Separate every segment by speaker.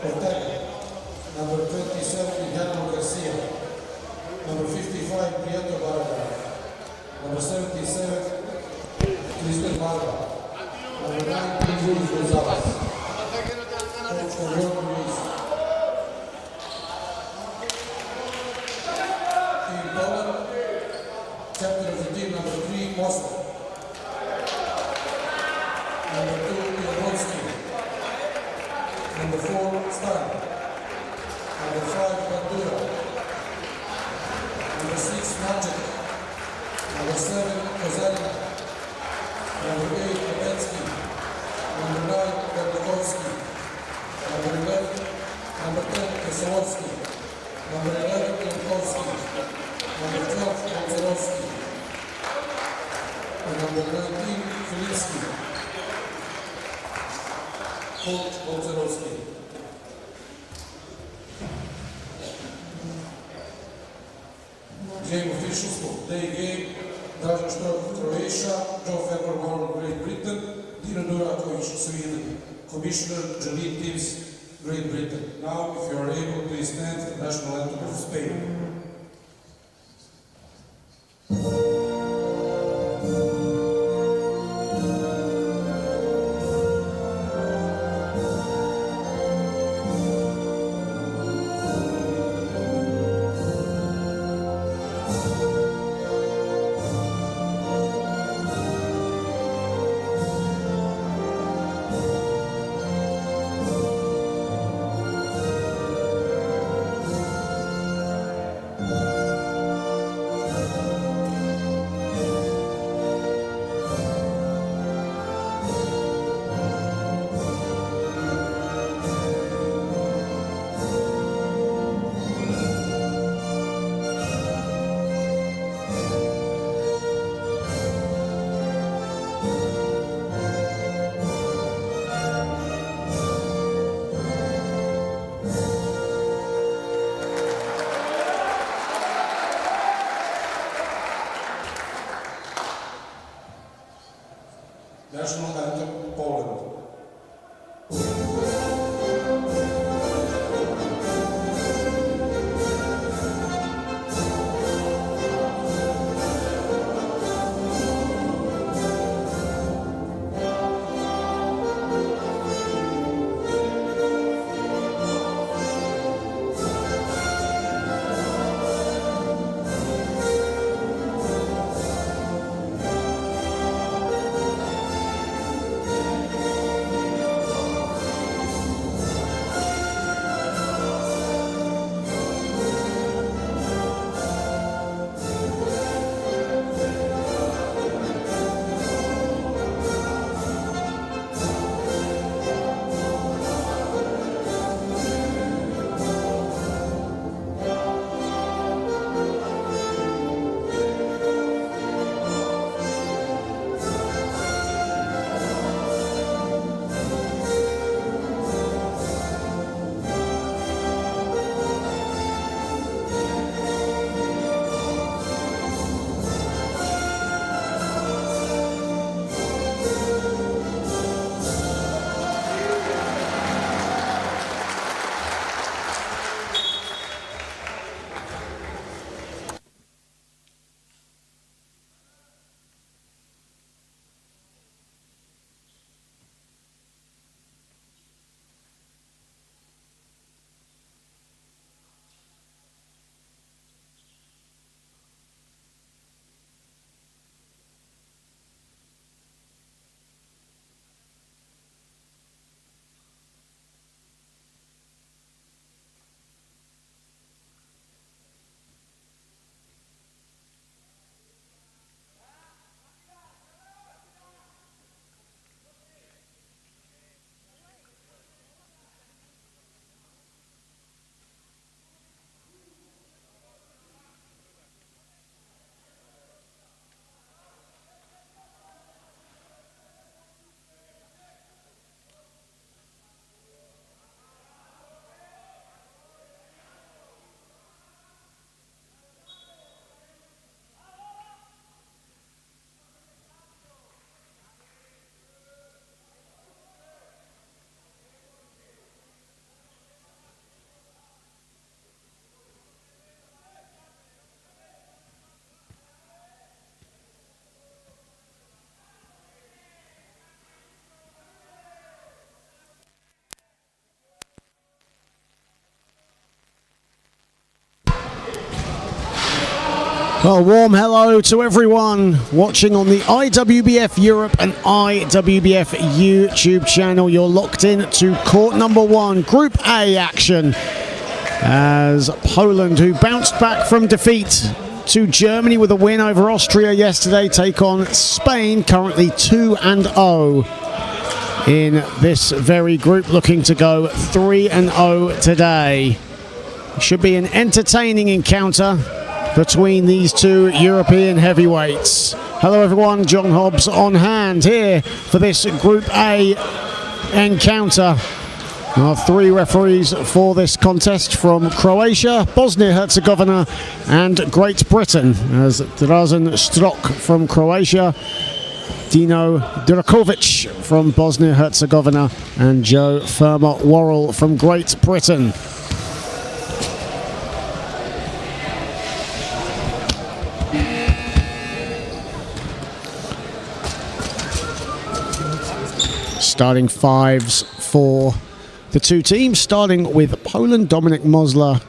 Speaker 1: Attack. Number 27, Guillermo Garcia. Number 55, Prieto Barba. Number 77, Cristian Barba. Number 19, Luis Gonzalez. Coach Oriol Ruiz. Team Poland. Captain of the team, number 3, Moscow. Number 2, Jablonski. Number 4, Stan. Number 5, Bandura. Number 6, Magic. Number 7, Kozarina. Number 8, Kabetsky. Number 9, Berlikovsky. Number 11, number 10, Kosolovsky. Number 11, Jankovsky. Number 12, Gonzalovsky. And number 19, Filinsky. Coach Gonzalovsky. Game officials for today game: Dražen Štrok, Croatia; Joe Faber, Great Britain; Dino Durakovic, Sweden; Commissioner Janine Tibbs, Great Britain. Now, if you are able, please stand for the national anthem of Spain.
Speaker 2: Well, warm hello to everyone watching on the IWBF Europe and IWBF YouTube channel. You're locked in to court number 1, Group A action, as Poland, who bounced back from defeat to Germany with a win over Austria yesterday, take on Spain, currently 2-0 in this very group, looking to go 3-0 today. Should be an entertaining encounter between these two European heavyweights. Hello everyone, John Hobbs on hand here for this Group A encounter. Our 3 referees for this contest from Croatia, Bosnia-Herzegovina and Great Britain, as Drazen Strok from Croatia, Dino Durakovic from Bosnia-Herzegovina and Joe Firma-Worrell from Great Britain. Starting 5s for the two teams, starting with Poland, Dominik Mozla,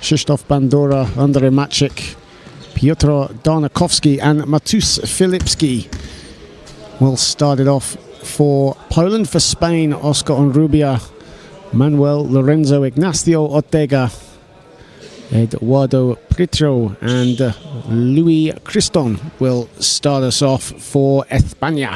Speaker 2: Krzysztof Bandura, Andrzej Maciek, Piotr Darnakowski and Matus Filipski. We'll start it off for Poland. For Spain, Oscar Onrubia, Manuel Lorenzo Ignacio Ortega, Eduardo Pritro and Luis Criston will start us off for España.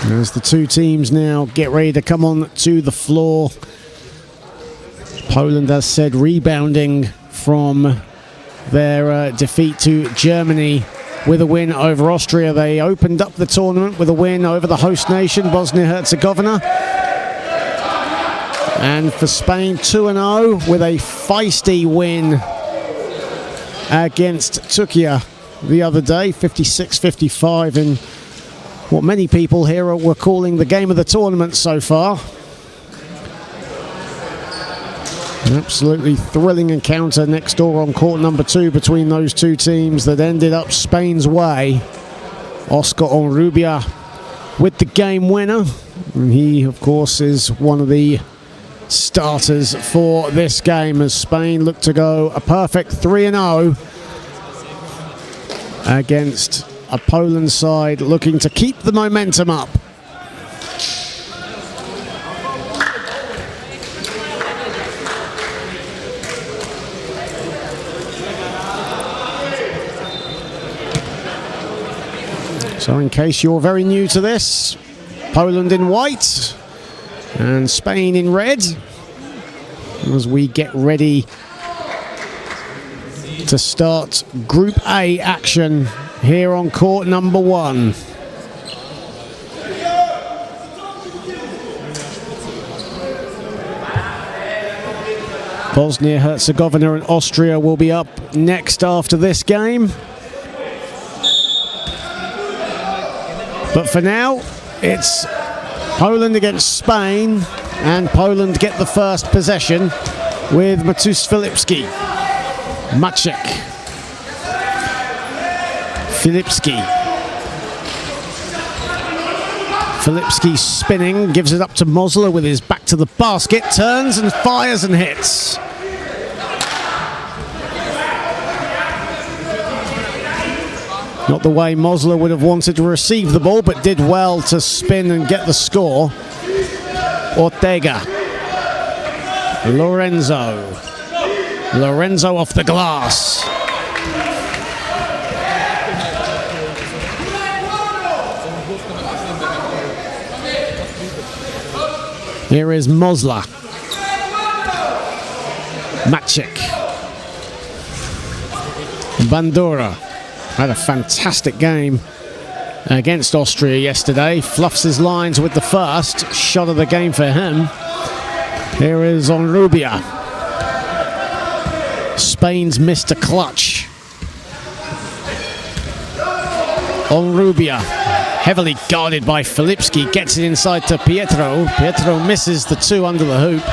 Speaker 2: As the two teams now get ready to come on to the floor. Poland, as said, rebounding from their defeat to Germany with a win over Austria. They opened up the tournament with a win over the host nation, Bosnia-Herzegovina. And for Spain, 2-0 with a feisty win against Turkey the other day, 56-55 in what many people here were calling the game of the tournament so far. An absolutely thrilling encounter next door on court number 2 between those two teams that ended up Spain's way. Oscar Onrubia with the game winner. And he, of course, is one of the starters for this game as Spain look to go a perfect 3-0 against a Poland side looking to keep the momentum up. So in case you're very new to this, Poland in white and Spain in red, as we get ready to start Group A action here on court number 1. Bosnia-Herzegovina and Austria will be up next after this game. But for now, it's Poland against Spain, and Poland get the first possession with Matus Filipski. Maciek. Filipski spinning, gives it up to Mozla with his back to the basket, turns and fires and hits. Not the way Mozla would have wanted to receive the ball, but did well to spin and get the score. Ortega. Lorenzo off the glass. Here is Mozla. Maciek. Bandura had a fantastic game against Austria yesterday. Fluffs his lines with the first shot of the game for him. Here is Onrubia. Spain's Mr. Clutch. Onrubia, heavily guarded by Filipski, gets it inside to Pietro. Pietro misses the 2 under the hoop.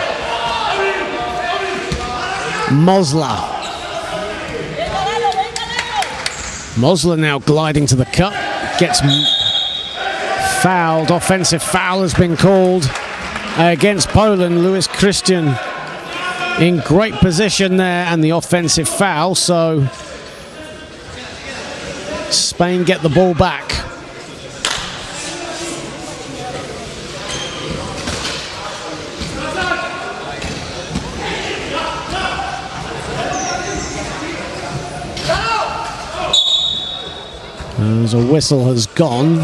Speaker 2: Mozla now gliding to the cup, gets fouled. Offensive foul has been called against Poland. Lewis Christian in great position there, and the offensive foul, so Spain get the ball back. As a whistle has gone.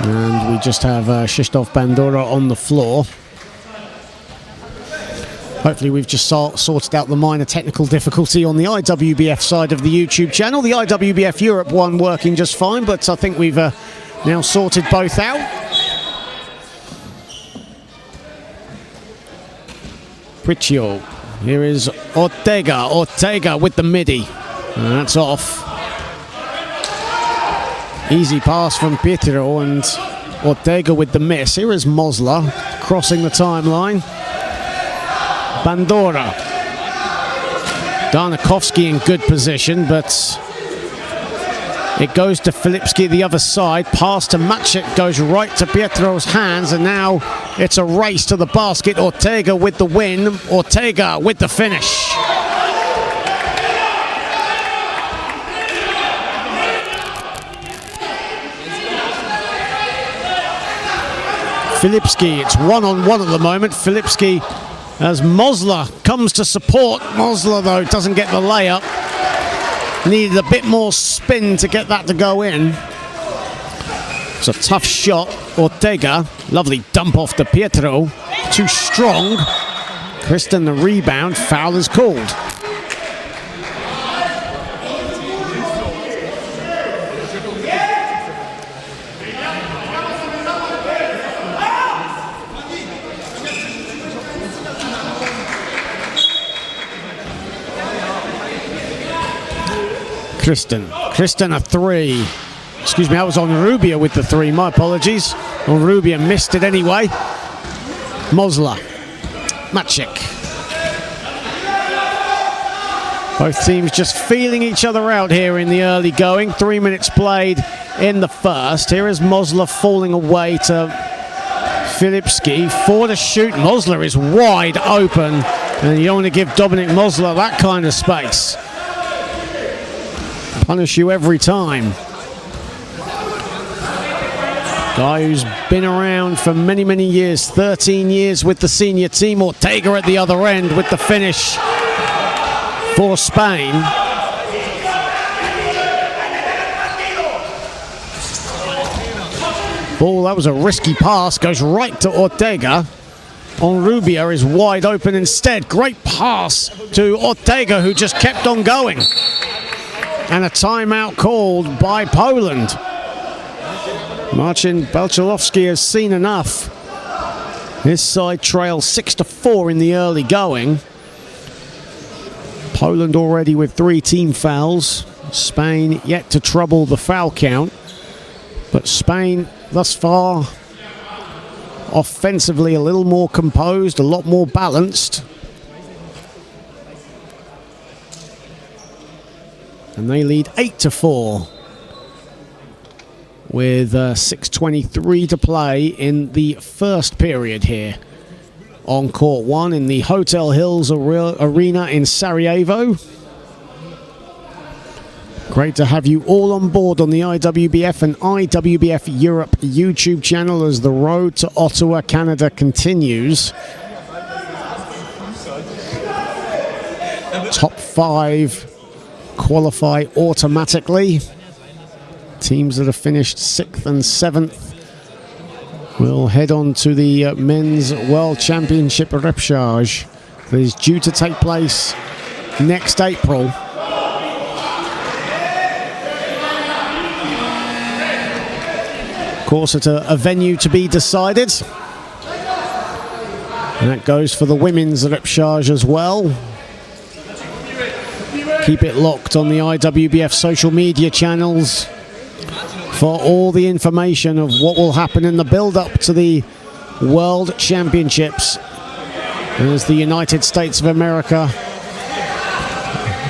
Speaker 2: And we just have Krzysztof Bandura on the floor. Hopefully we've just sorted out the minor technical difficulty on the IWBF side of the YouTube channel. The IWBF Europe one working just fine, but I think we've now sorted both out. Priccio. Here is Ortega. Ortega with the midi. And that's off. Easy pass from Pietro, and Ortega with the miss. Here is Mosler crossing the timeline. Bandura. Darnakovsky in good position, but it goes to Filipski the other side. Pass to Maciek goes right to Pietro's hands, and now it's a race to the basket. Ortega with the win. Ortega with the finish. Filipski, it's one-on-one at the moment. Filipski as Mosler comes to support. Mosler, though, doesn't get the layup. Needed a bit more spin to get that to go in. It's a tough shot. Ortega, lovely dump off to Pietro. Too strong. Kristen the rebound. Foul is called. Kristen a three. Excuse me, I was on Rubia with the three. My apologies. Well, Rubia missed it anyway. Mosler. Maciek. Both teams just feeling each other out here in the early going. 3 minutes played in the first. Here is Mosler falling away to Filipski. For the shoot. Mosler is wide open. And you don't want to give Dominik Mosler that kind of space. Punish you every time. Guy who's been around for many, many years. 13 years with the senior team. Ortega at the other end with the finish for Spain. Ball, that was a risky pass. Goes right to Ortega. Onrubia is wide open instead. Great pass to Ortega, who just kept on going. And a timeout called by Poland. Marcin Balcelowski has seen enough. His side trails 6-4 in the early going. Poland already with 3 team fouls. Spain yet to trouble the foul count. But Spain thus far offensively a little more composed, a lot more balanced. And they lead 8-4 with 6:23 to play in the first period here on court 1 in the Hotel Hills Arena in Sarajevo. Great to have you all on board on the IWBF and IWBF Europe YouTube channel as the road to Ottawa, Canada continues. Top 5 qualify automatically. Teams that have finished 6th and 7th will head on to the Men's World Championship repechage that is due to take place next April. Of course, at a venue to be decided. And that goes for the women's repechage as well. Keep it locked on the IWBF social media channels for all the information of what will happen in the build-up to the World Championships, as the United States of America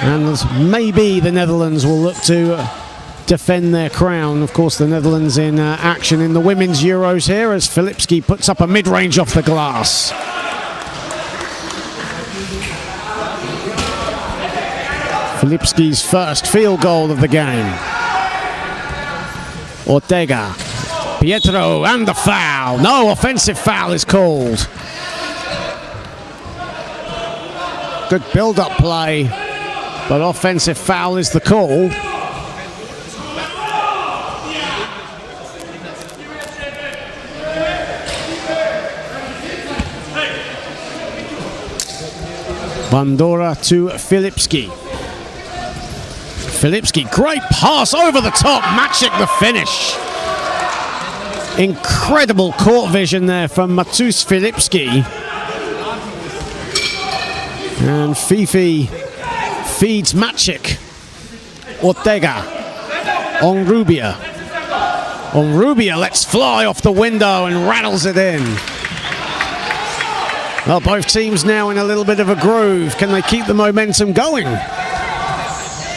Speaker 2: and maybe the Netherlands will look to defend their crown. Of course, the Netherlands in action in the women's Euros here as Filipski puts up a mid-range off the glass. Filipski's first field goal of the game. Ortega, Pietro, and the foul. No, offensive foul is called. Good build-up play, but offensive foul is the call. Bandora to Filipski. Filipski, great pass over the top. Maciek the finish. Incredible court vision there from Matus Filipski. And Fifi feeds Maciek. Ortega. Onrubia. Onrubia lets fly off the window and rattles it in. Well, both teams now in a little bit of a groove. Can they keep the momentum going?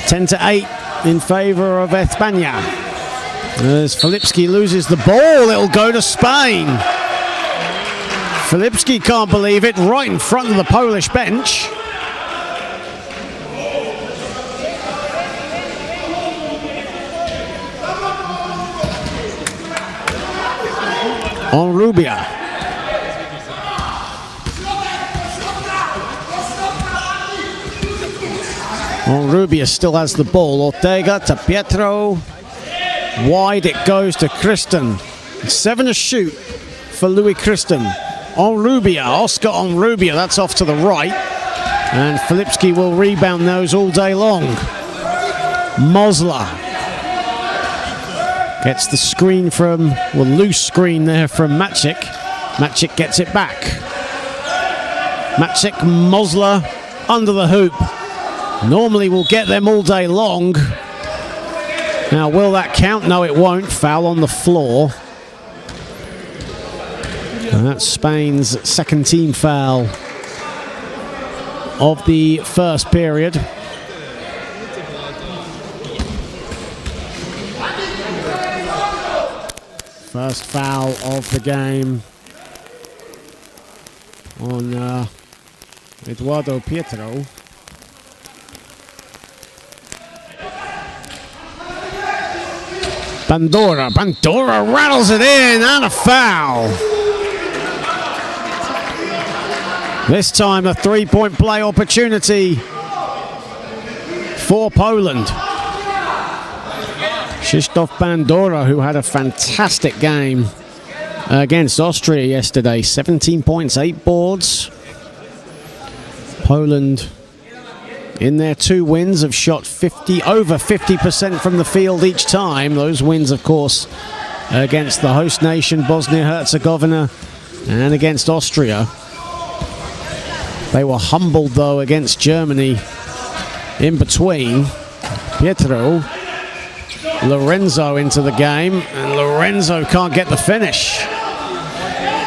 Speaker 2: 10-8 in favor of España. As Filipski loses the ball, it'll go to Spain. Filipski can't believe it, right in front of the Polish bench. Onrubia. Onrubia still has the ball. Ortega to Pietro. Wide it goes to Kristen. 7 to shoot for Louis Kristen. Onrubia, Oscar Onrubia, that's off to the right. And Filipski will rebound those all day long. Mosler gets the screen from, well, loose screen there from Maciek. Maciek gets it back. Maciek, Mosler under the hoop. Normally we'll get them all day long. Now, will that count? No, it won't. Foul on the floor. And that's Spain's second team foul of the first period. First foul of the game on Eduardo Pietro. Bandora rattles it in, and a foul. This time a three-point play opportunity for Poland. Krzysztof Bandora, who had a fantastic game against Austria yesterday. 17 points, 8 boards. Poland, in their 2 wins, have shot over 50% from the field each time. Those wins, of course, against the host nation, Bosnia-Herzegovina, and against Austria. They were humbled, though, against Germany in between. Pietro, Lorenzo into the game, and Lorenzo can't get the finish.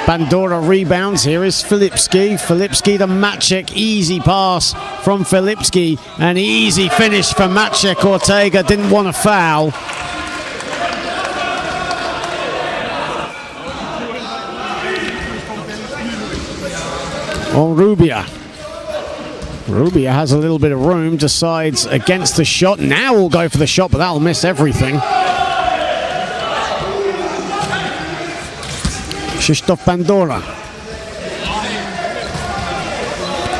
Speaker 2: Bandora rebounds. Here is Filipski. Filipski to Maciek. Easy pass from Filipski. An easy finish for Maciek. Ortega didn't want a foul. On Rubia. Rubia has a little bit of room. Decides against the shot. Now we'll go for the shot, but that'll miss everything. Krzysztof Bandora.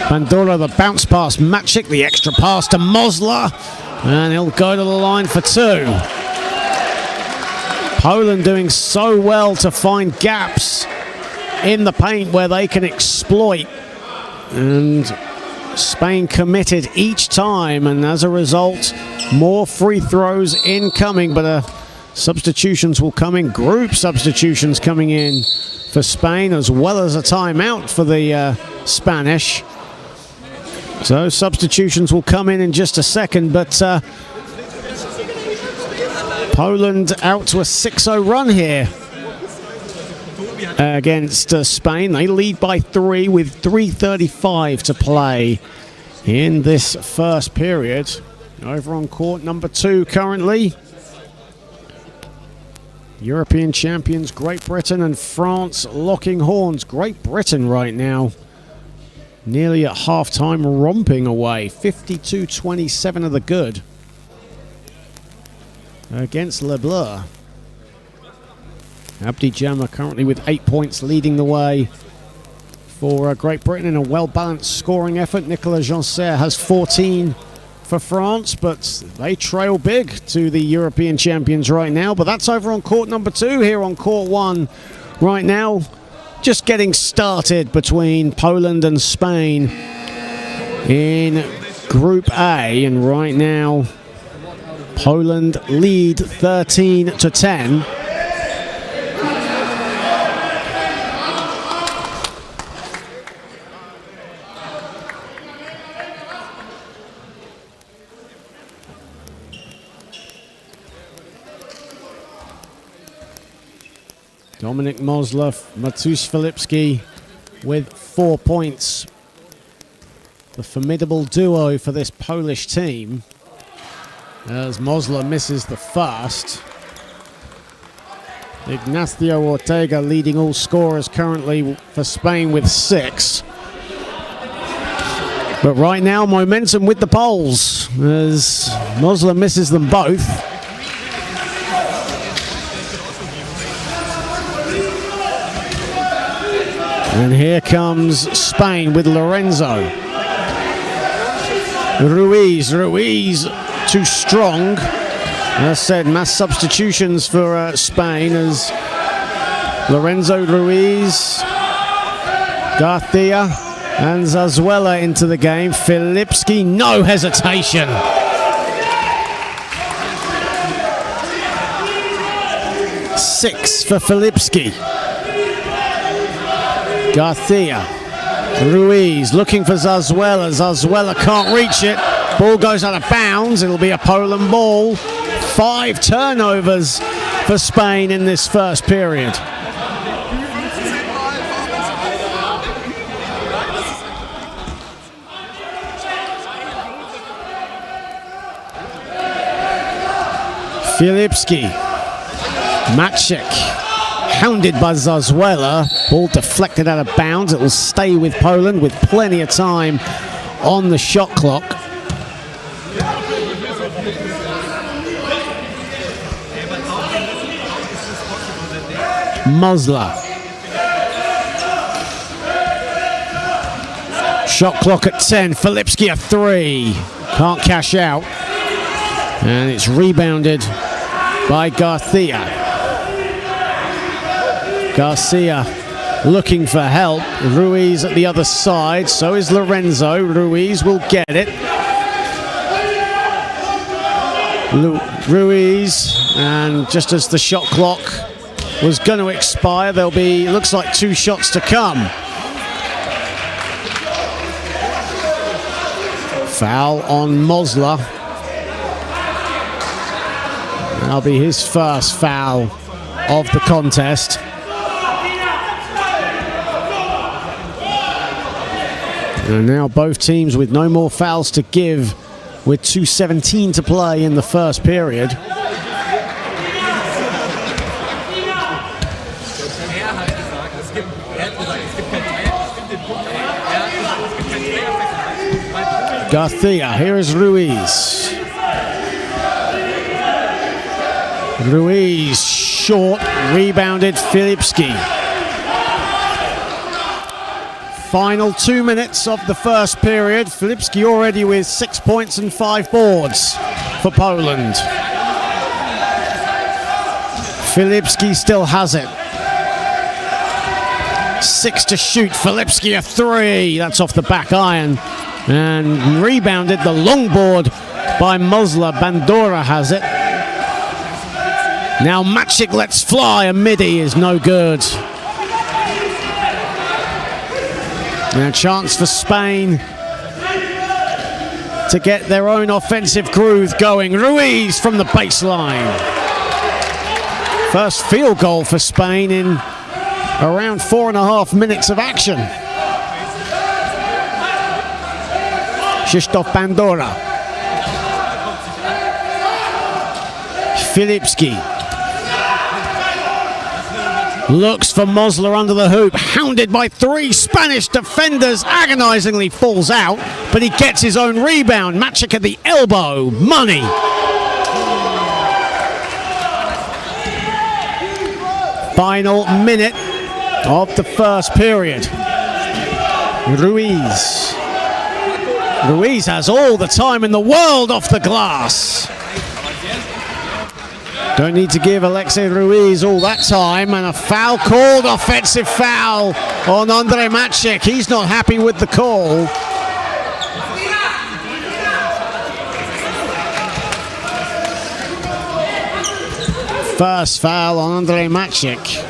Speaker 2: Bandora, the bounce pass. Maciek, the extra pass to Mosler. And he'll go to the line for 2. Poland doing so well to find gaps in the paint where they can exploit. And Spain committed each time. And as a result, more free throws incoming. But substitutions will come in. Group substitutions coming in for Spain, as well as a timeout for the Spanish. So substitutions will come in just a second, but Poland out to a 6-0 run here against Spain. They lead by 3 with 3:35 to play in this first period. Over on court number 2 currently. European champions Great Britain and France locking horns. Great Britain right now nearly at half-time romping away. 52-27 of the good against Le Bleu. Abdi Jamma currently with 8 points leading the way for Great Britain in a well-balanced scoring effort. Nicolas Janser has 14 for France, but they trail big to the European champions right now. But that's over on court number 2. Here on court 1 right now, just getting started between Poland and Spain in Group A. And right now, Poland lead 13-10. Dominik Mosler, Matusz Filipski with 4 points. The formidable duo for this Polish team, as Mosler misses the first. Ignacio Ortega leading all scorers currently for Spain with 6. But right now, momentum with the Poles, as Mosler misses them both. And here comes Spain with Lorenzo. Ruiz too strong. As said, mass substitutions for Spain as Lorenzo, Ruiz, Garcia and Zazuela into the game. Filipski, no hesitation. Six for Filipski. Garcia, Ruiz looking for Zazuela. Zazuela can't reach it. Ball goes out of bounds. It'll be a Poland ball. 5 turnovers for Spain in this first period. Filipski, Maciek. Hounded by Zazuela. Ball deflected out of bounds. It will stay with Poland with plenty of time on the shot clock. Mosler. Shot clock at 10. Filipski a 3. Can't cash out. And it's rebounded by Garcia. Garcia looking for help. Ruiz at the other side. So is Lorenzo. Ruiz will get it. Ruiz, and just as the shot clock was going to expire, there'll be, looks like 2 shots to come. Foul on Mosler. That'll be his first foul of the contest. And now both teams with no more fouls to give, with 2:17 to play in the first period. Garcia, here is Ruiz. Ruiz, short, rebounded, Filipski. Final 2 minutes of the first period. Filipski already with 6 points and 5 boards for Poland. Filipski still has it. 6 to shoot. Filipski a 3. That's off the back iron. And rebounded, the long board by Mosler. Bandora has it. Now Maciek lets fly. A midi is no good. Now a chance for Spain to get their own offensive groove going. Ruiz from the baseline. First field goal for Spain in around 4.5 minutes of action. Krzysztof Bandora. Filipski. Looks for Mosler under the hoop, hounded by 3 Spanish defenders, agonizingly falls out, but he gets his own rebound. Maciek at the elbow, money. Final minute of the first period. Ruiz has all the time in the world off the glass. Don't need to give Alexei Ruiz all that time, and a foul called, offensive foul on Andre Maciek. He's not happy with the call. First foul on Andre Maciek.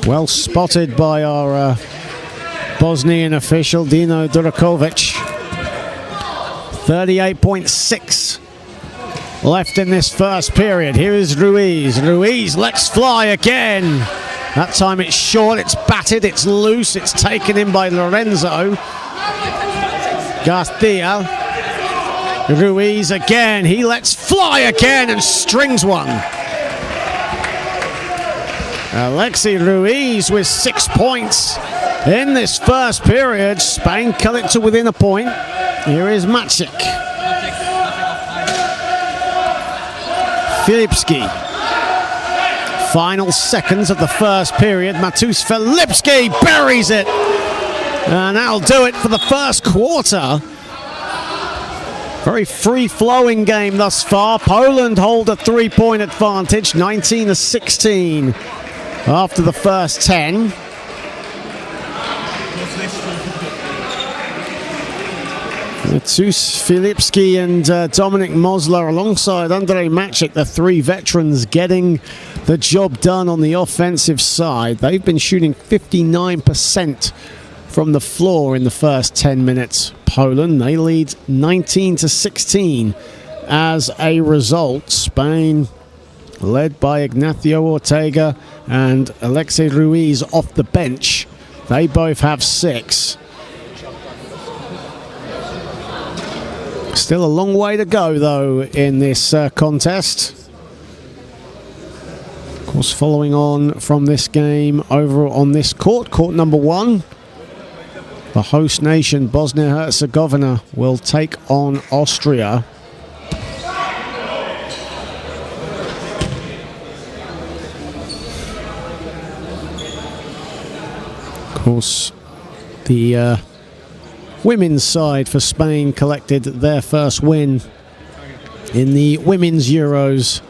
Speaker 2: Well spotted by our Bosnian official, Dino Durakovic. 38.6 left in this first period. Here is Ruiz. Ruiz lets fly again. That time it's short, it's batted, it's loose, it's taken in by Lorenzo. Garcia. Ruiz again. He lets fly again and strings one. Alexei Ruiz with 6 points in this first period. Spain cut it to within a point. Here is Maciek. Filipski. Final seconds of the first period. Matus Filipski buries it. And that'll do it for the first quarter. Very free-flowing game thus far. Poland hold a 3-point advantage, 19-16 after the first 10. Matus Filipski and Dominik Mosler alongside Andre Maciek, the 3 veterans getting the job done on the offensive side. They've been shooting 59% from the floor in the first 10 minutes. Poland, they lead 19-16 as a result. Spain, led by Ignacio Ortega and Alexei Ruiz off the bench. They both have 6. Still a long way to go, though, in this contest. Of course, following on from this game over on this court number 1, the host nation, Bosnia-Herzegovina, will take on Austria. Of course, the women's side for Spain collected their first win in the Women's Euros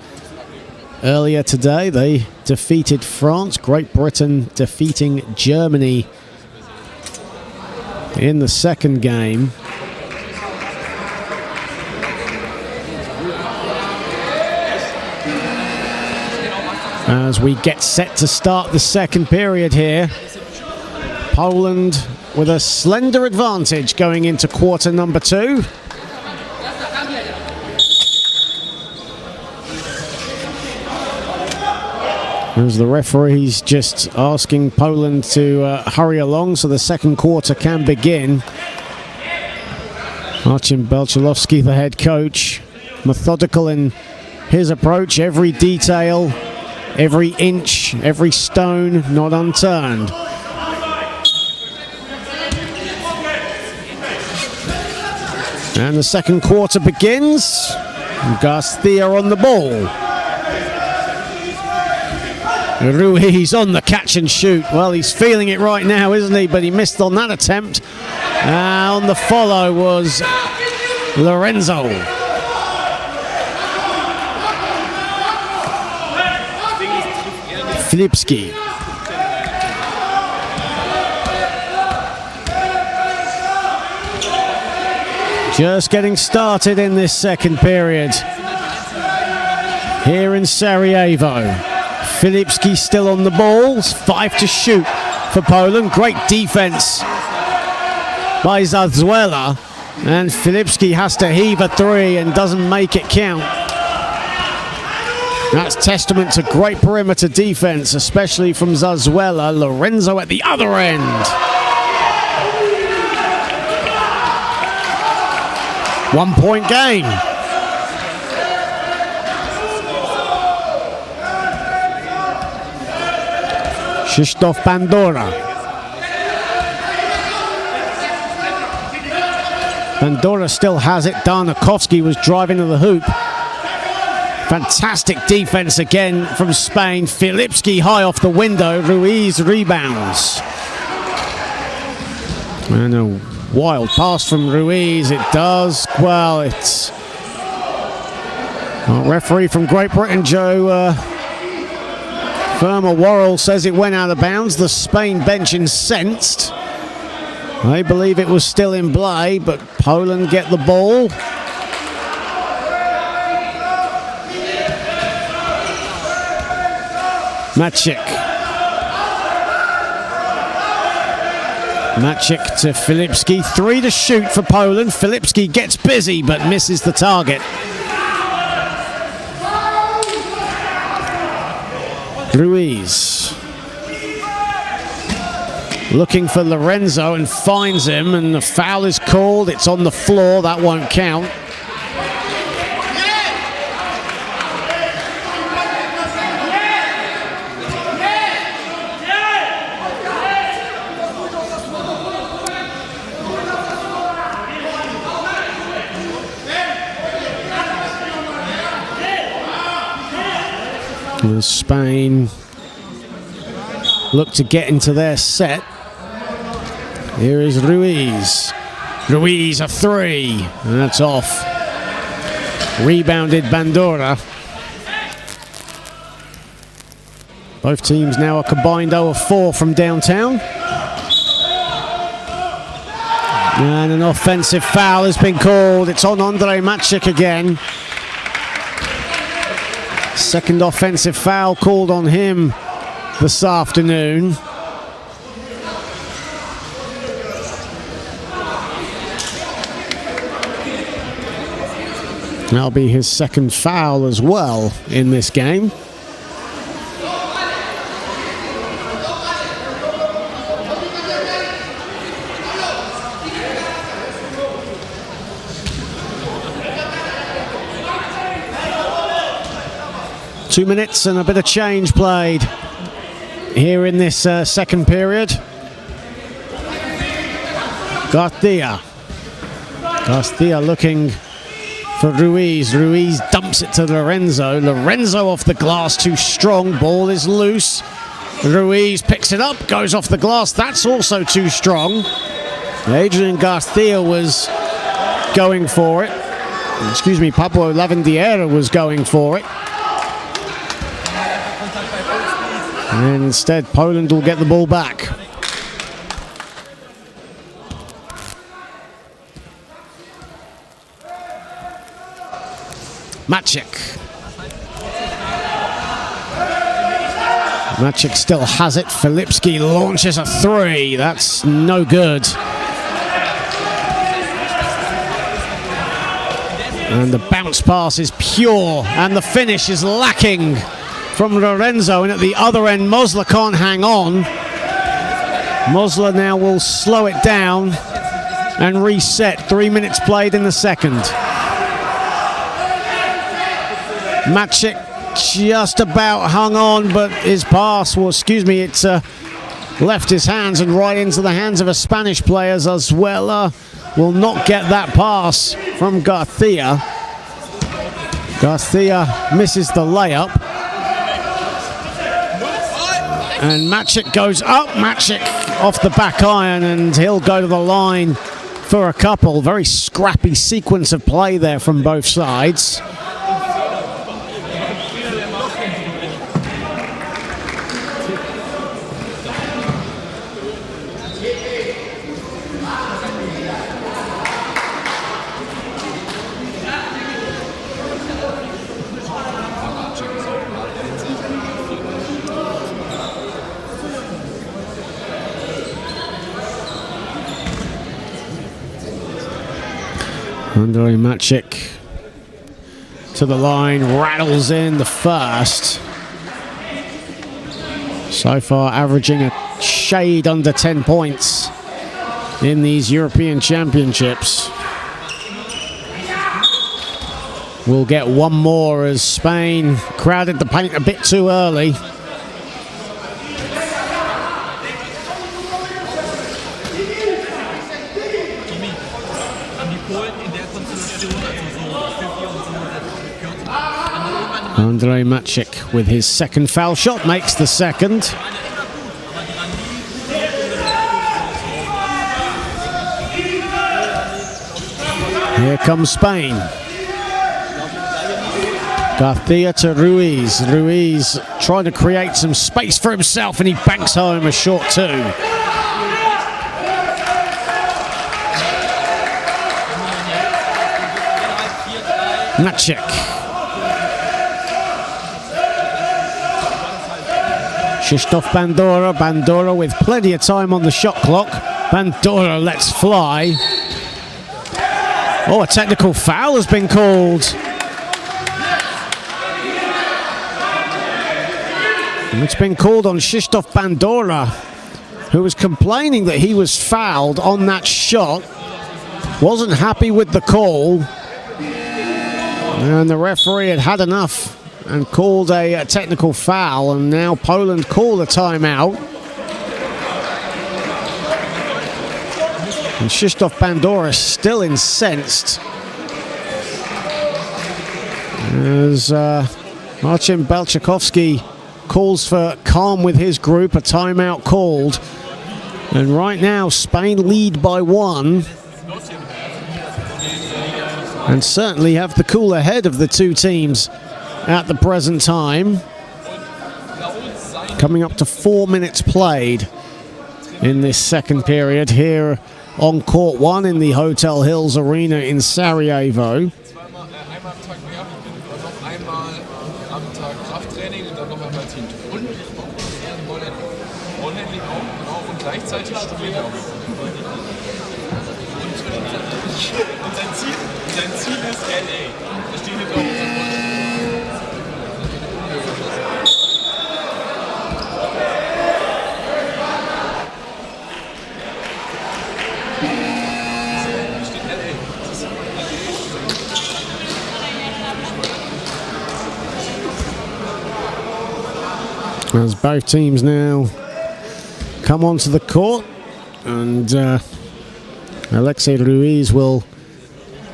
Speaker 2: earlier today. They defeated France. Great Britain defeating Germany in the second game. As we get set to start the second period here, Poland with a slender advantage going into quarter number 2. As the referee's just asking Poland to hurry along so the second quarter can begin. Marcin Belchalowski, the head coach, methodical in his approach. Every detail, every inch, every stone not unturned. And the second quarter begins. Garcia on the ball. Ruiz on the catch and shoot. Well, he's feeling it right now, isn't he? But he missed on that attempt. On the follow was Lorenzo. Filipski. Just getting started in this second period here in Sarajevo. Filipski still on the ball. 5 to shoot for Poland. Great defense by Zarzuela. And Filipski has to heave a 3 and doesn't make it count. That's testament to great perimeter defense, especially from Zarzuela. Lorenzo at the other end. 1 point game. Krzysztof Bandora. Bandora still has it. Darnakovsky was driving to the hoop. Fantastic defense again from Spain. Filipski high off the window. Ruiz rebounds. And a wild pass from Ruiz. It does. Well, it's... Our referee from Great Britain, Joe Firma-Worrell, says it went out of bounds. The Spain bench incensed. They believe it was still in play, but Poland get the ball. Maciek to Filipski. 3 to shoot for Poland. Filipski gets busy but misses the target. Ruiz looking for Lorenzo and finds him, and the foul is called. It's on the floor. That won't count. As Spain look to get into their set. Here is Ruiz. Ruiz a 3, and that's off. Rebounded Bandora. Both teams now a combined 0 of 4 from downtown. And an offensive foul has been called. It's on Andrej Maciek again. Second offensive foul called on him this afternoon. That'll be his second foul as well in this game. Two minutes and a bit of change played here in this second period. Garcia looking for Ruiz. Ruiz dumps it to Lorenzo. Lorenzo off the glass, too strong. Ball is loose. Ruiz picks it up, goes off the glass. That's also too strong. Adrian Garcia was going for it. Excuse me, Pablo Lavandiera was going for it. And instead, Poland will get the ball back. Maciek still has it. Filipski launches a 3. That's no good. And the bounce pass is pure, and the finish is lacking from Lorenzo, and at the other end, Mosler can't hang on. Mosler now will slow it down and reset. 3 minutes played in the second. Maciek just about hung on, but his pass, it's left his hands and right into the hands of a Spanish player. Zazuela will not get that pass from Garcia. Garcia misses the layup. And Maciek goes up. Maciek off the back iron, and he'll go to the line for a couple. Very scrappy sequence of play there from both sides. Andrej Maciek to the line, rattles in the first. So far averaging a shade under 10 points in these European Championships. We'll get one more as Spain crowded the paint a bit too early. Andrej Maciek with his second foul shot makes the second. Here comes Spain. Garcia to Ruiz. Ruiz trying to create some space for himself, and he banks home a short two. Maciek. Krzysztof Bandora. Bandora with plenty of time on the shot clock. Bandora lets fly. Oh, a technical foul has been called. And it's been called on Krzysztof Bandora, who was complaining that he was fouled on that shot. Wasn't happy with the call. And the referee had had enough and called a technical foul, and now Poland call a timeout. And Krzysztof Bandora still incensed as Marcin Balczykowski calls for calm with his group, a timeout called. And right now Spain lead by 1 and certainly have the cooler head of the two teams at the present time. Coming up to 4 minutes played in this second period here on Court 1 in the Hotel Hills Arena in Sarajevo. As both teams now come onto the court, and Alexei Ruiz will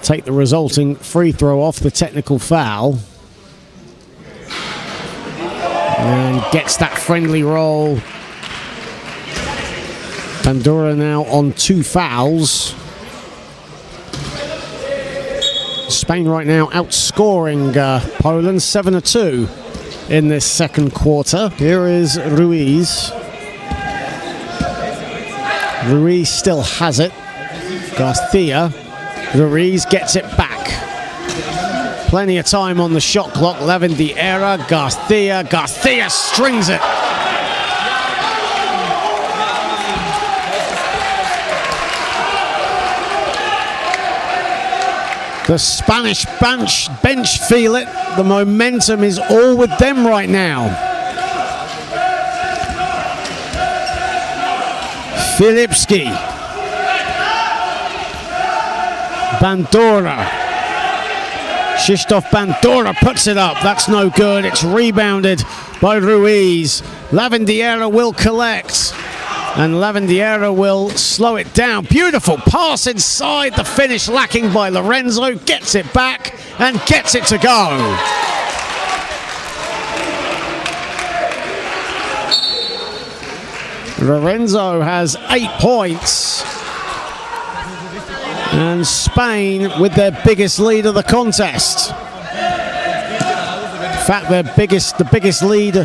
Speaker 2: take the resulting free throw off the technical foul and gets that friendly roll. Bandora now on 2 fouls. Spain right now outscoring Poland 7-2 in this second quarter. Here is Ruiz. Ruiz still has it. Garcia. Ruiz gets it back. Plenty of time on the shot clock. Lavandiera. Garcia. Garcia strings it. The Spanish bench feel it. The momentum is all with them right now. Filipski. Bandora. Krzysztof Bandora puts it up. That's no good. It's rebounded by Ruiz. Lavandiera will collect. And Lavandiera will slow it down. Beautiful pass inside. The finish lacking by Lorenzo. Gets it back and gets it to go. Lorenzo has 8 points. And Spain with their biggest lead of the contest. In fact, the biggest lead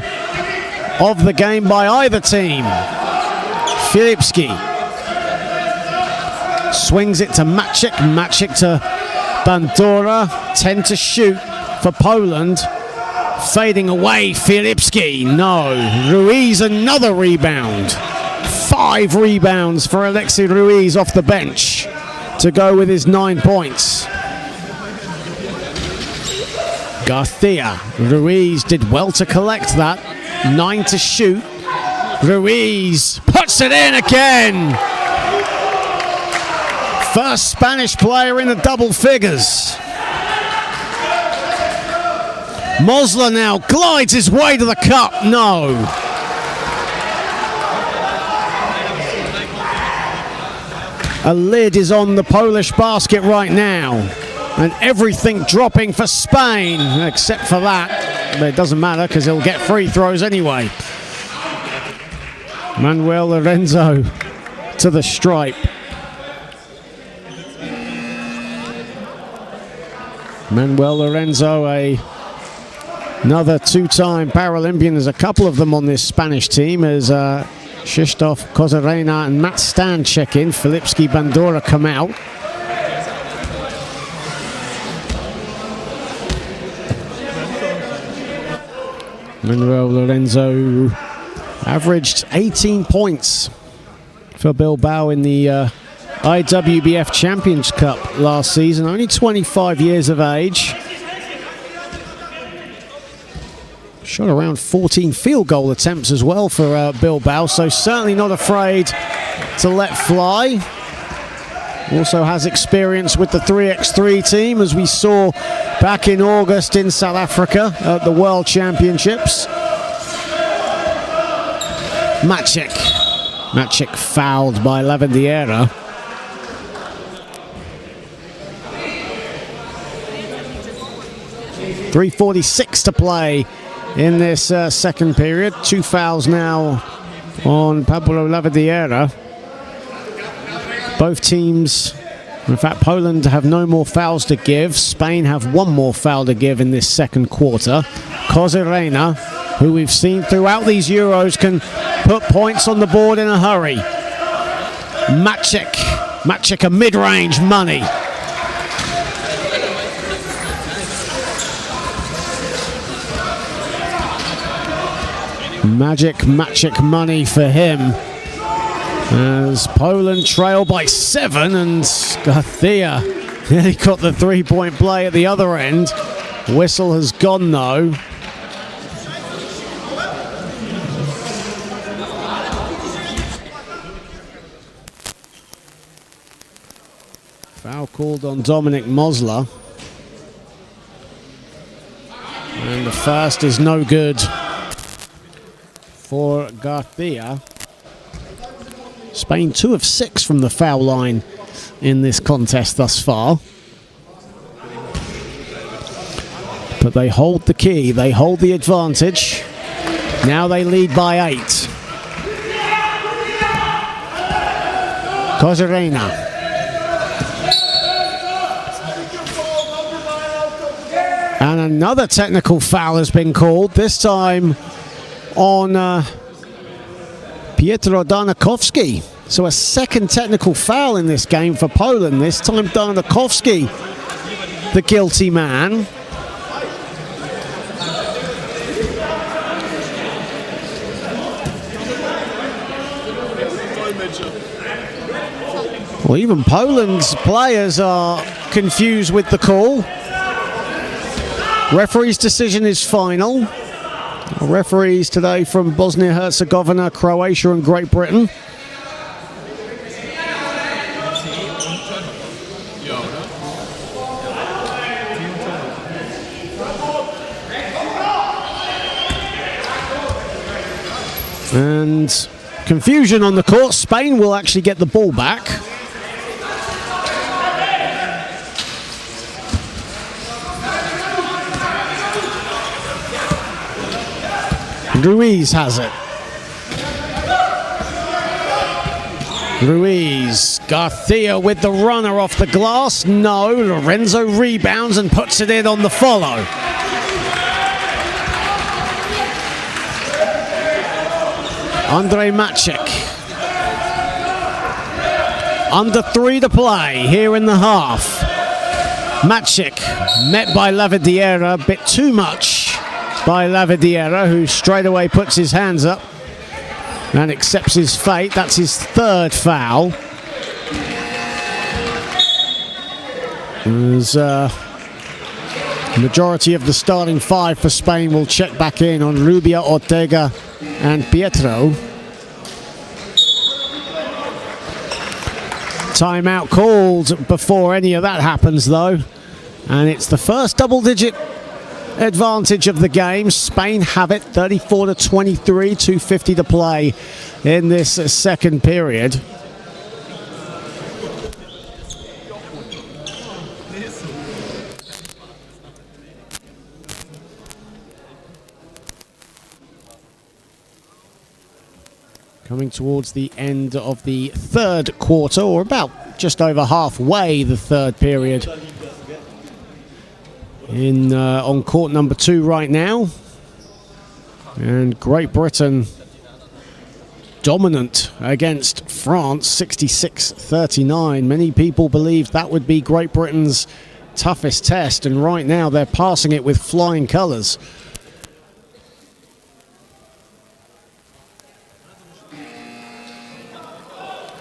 Speaker 2: of the game by either team. Filipski swings it to Maciek. Maciek to Bandora. 10 to shoot for Poland. Fading away, Filipski. No. Ruiz, another rebound. 5 rebounds for Alexei Ruiz off the bench to go with his 9 points. Garcia. Ruiz did well to collect that. 9 to shoot. Ruiz puts it in again. First Spanish player in the double figures. Mosler now glides his way to the cup. No. A lid is on the Polish basket right now. And everything dropping for Spain, except for that. But it doesn't matter because he'll get free throws anyway. Manuel Lorenzo to the stripe. Manuel Lorenzo, another two-time Paralympian. There's a couple of them on this Spanish team as Krzysztof Kozarena and Matt Stan check in. Filipski Bandura come out. Manuel Lorenzo averaged 18 points for Bilbao in the IWBF Champions Cup last season. Only 25 years of age. Shot around 14 field goal attempts as well for Bilbao, so certainly not afraid to let fly. Also has experience with the 3x3 team, as we saw back in August in South Africa at the World Championships. Maciek fouled by Lavandiera. .346 to play in this second period. 2 fouls now on Pablo Lavandiera. Both teams, in fact, Poland have no more fouls to give. Spain have one more foul to give in this second quarter. Kozarena, who we've seen throughout these Euros, can put points on the board in a hurry. Maciek a mid-range money. Maciek money for him. As Poland trail by 7, and Garcia nearly got the three-point play at the other end. Whistle has gone though. Foul called on Dominic Mosler. And the first is no good for Garcia. Spain 2 of 6 from the foul line in this contest thus far. But they hold the key, they hold the advantage. Now they lead by 8. Kozarena. And another technical foul has been called, this time on Pietro Darnakowski. So a second technical foul in this game for Poland. This time Darnakowski, the guilty man. Well, even Poland's players are confused with the call. Referee's decision is final. Referees today from Bosnia-Herzegovina, Croatia and Great Britain. And confusion on the court. Spain will actually get the ball back. Ruiz has it. Ruiz, Garcia with the runner off the glass. No, Lorenzo rebounds and puts it in on the follow. Andrej Maciek. Under 3 to play here in the half. Maciek met by Lavandiera, a bit too much by Lavandiera, who straight away puts his hands up and accepts his fate. That's his 3rd foul. As majority of the starting 5 for Spain will check back in on Rubia, Ortega and Pietro. Timeout called before any of that happens though, and it's the first double-digit advantage of the game. Spain have it 34-23, 2:50 to play in this second period. Coming towards the end of the third quarter, or about just over halfway the third period. On court number 2 right now. And Great Britain dominant against France, 66-39. Many people believed that would be Great Britain's toughest test, and right now they're passing it with flying colours.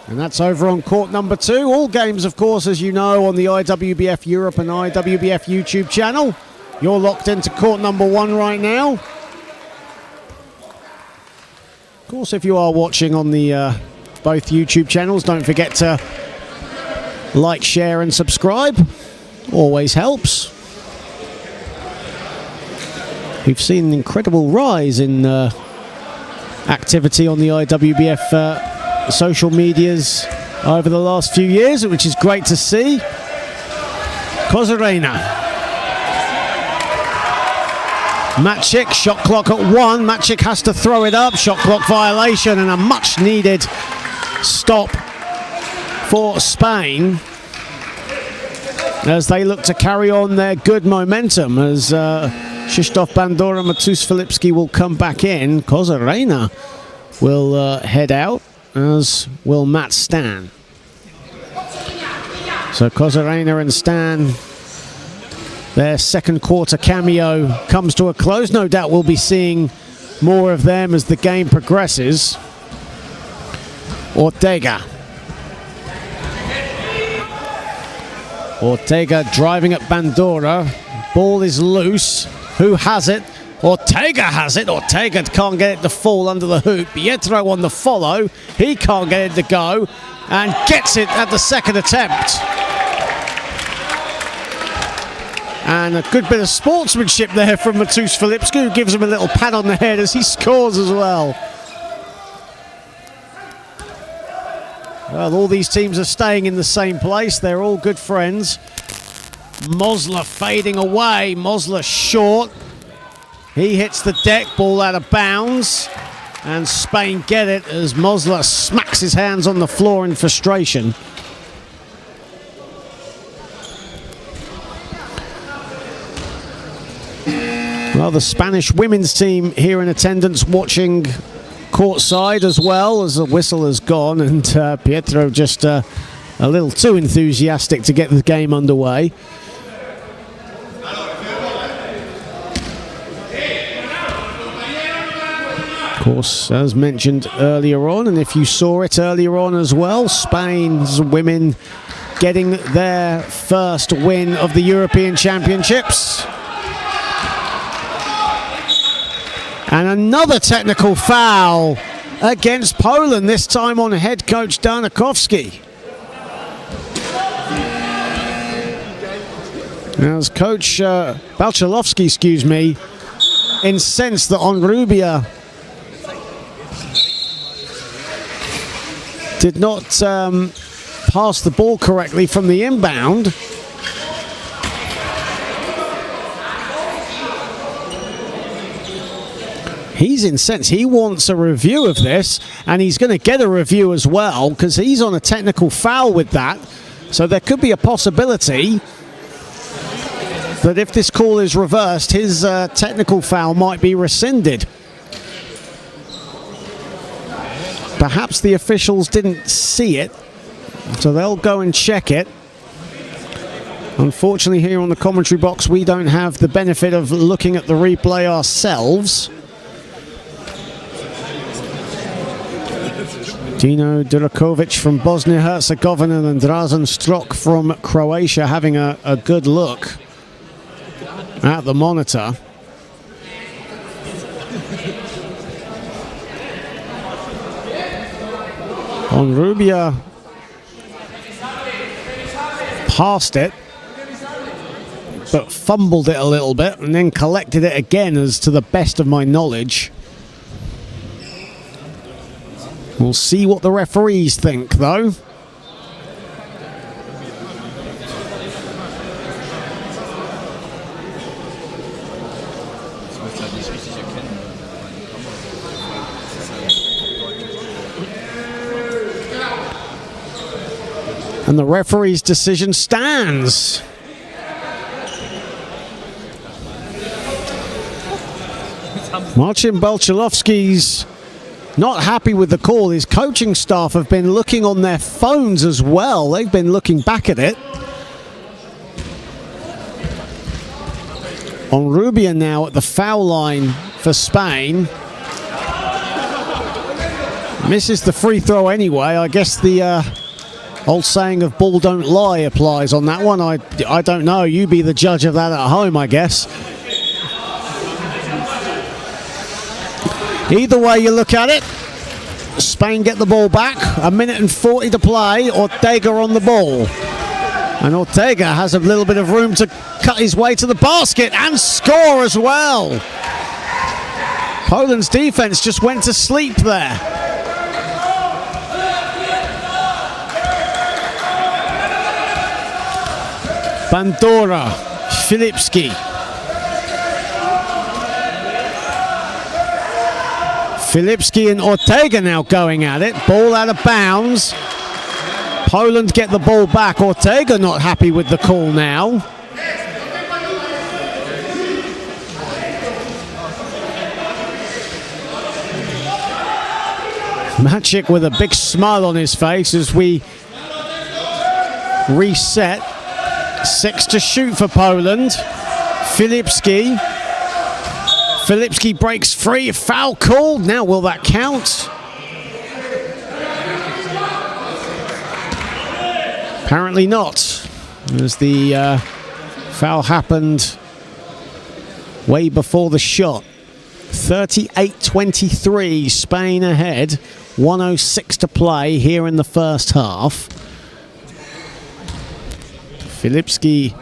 Speaker 2: And that's over on court number 2. All games, of course, as you know, on the IWBF Europe and IWBF YouTube channel. You're locked into court number 1 right now. Of course, if you are watching on the both YouTube channels, don't forget to like, share and subscribe. Always helps. We've seen an incredible rise in activity on the IWBF social medias over the last few years, which is great to see. Kozarena. Maciek, shot clock at 1. Maciek has to throw it up. Shot clock violation and a much needed stop for Spain as they look to carry on their good momentum, as Krzysztof Bandora, Matus Filipski will come back in. Kozarena will head out, as will Matt Stan. So Kozarena and Stan, their second quarter cameo comes to a close. No doubt we'll be seeing more of them as the game progresses. Ortega driving at Bandora. Ball is loose. Who has it? Ortega has it. Ortega can't get it to fall under the hoop. Pietro on the follow. He can't get it to go and gets it at the second attempt. And a good bit of sportsmanship there from Matus Filipski, who gives him a little pat on the head as he scores as well. Well, all these teams are staying in the same place. They're all good friends. Mosler fading away. Mosler short. He hits the deck, ball out of bounds, and Spain get it as Mosler smacks his hands on the floor in frustration. Well, the Spanish women's team here in attendance watching courtside as well, as the whistle has gone, and Pietro just a little too enthusiastic to get the game underway. Of course, as mentioned earlier on, and if you saw it earlier on as well, Spain's women getting their first win of the European Championships. And another technical foul against Poland, this time on head coach Darnakowski. As Coach Balchalowski, incensed that Onrubia did not pass the ball correctly from the inbound. He's incensed. He wants a review of this, and he's going to get a review as well because he's on a technical foul with that. So there could be a possibility that if this call is reversed, his technical foul might be rescinded. Perhaps the officials didn't see it, so they'll go and check it. Unfortunately, here on the commentary box, we don't have the benefit of looking at the replay ourselves. Dino Durakovic from Bosnia-Herzegovina and Drazen Strok from Croatia having a good look at the monitor. Onrubia passed it, but fumbled it a little bit and then collected it again, as to the best of my knowledge. We'll see what the referees think, though. And the referee's decision stands. Marcin Balchalovsky's not happy with the call. His coaching staff have been looking on their phones as well. They've been looking back at it. On Rubia now at the foul line for Spain. Misses the free throw anyway. I guess the old saying of ball don't lie applies on that one. I don't know. You be the judge of that at home, I guess. Either way you look at it, Spain get the ball back. 1:40 to play. Ortega on the ball. And Ortega has a little bit of room to cut his way to the basket and score as well. Poland's defense just went to sleep there. Bandora, Filipski. Filipski and Ortega now going at it. Ball out of bounds. Poland get the ball back. Ortega not happy with the call now. Maciek with a big smile on his face as we reset. 6 to shoot for Poland. Filipski. Filipski breaks free. Foul called. Now will that count? Apparently not, as the foul happened way before the shot. 38-23, Spain ahead. 1:06 to play here in the first half. Filipski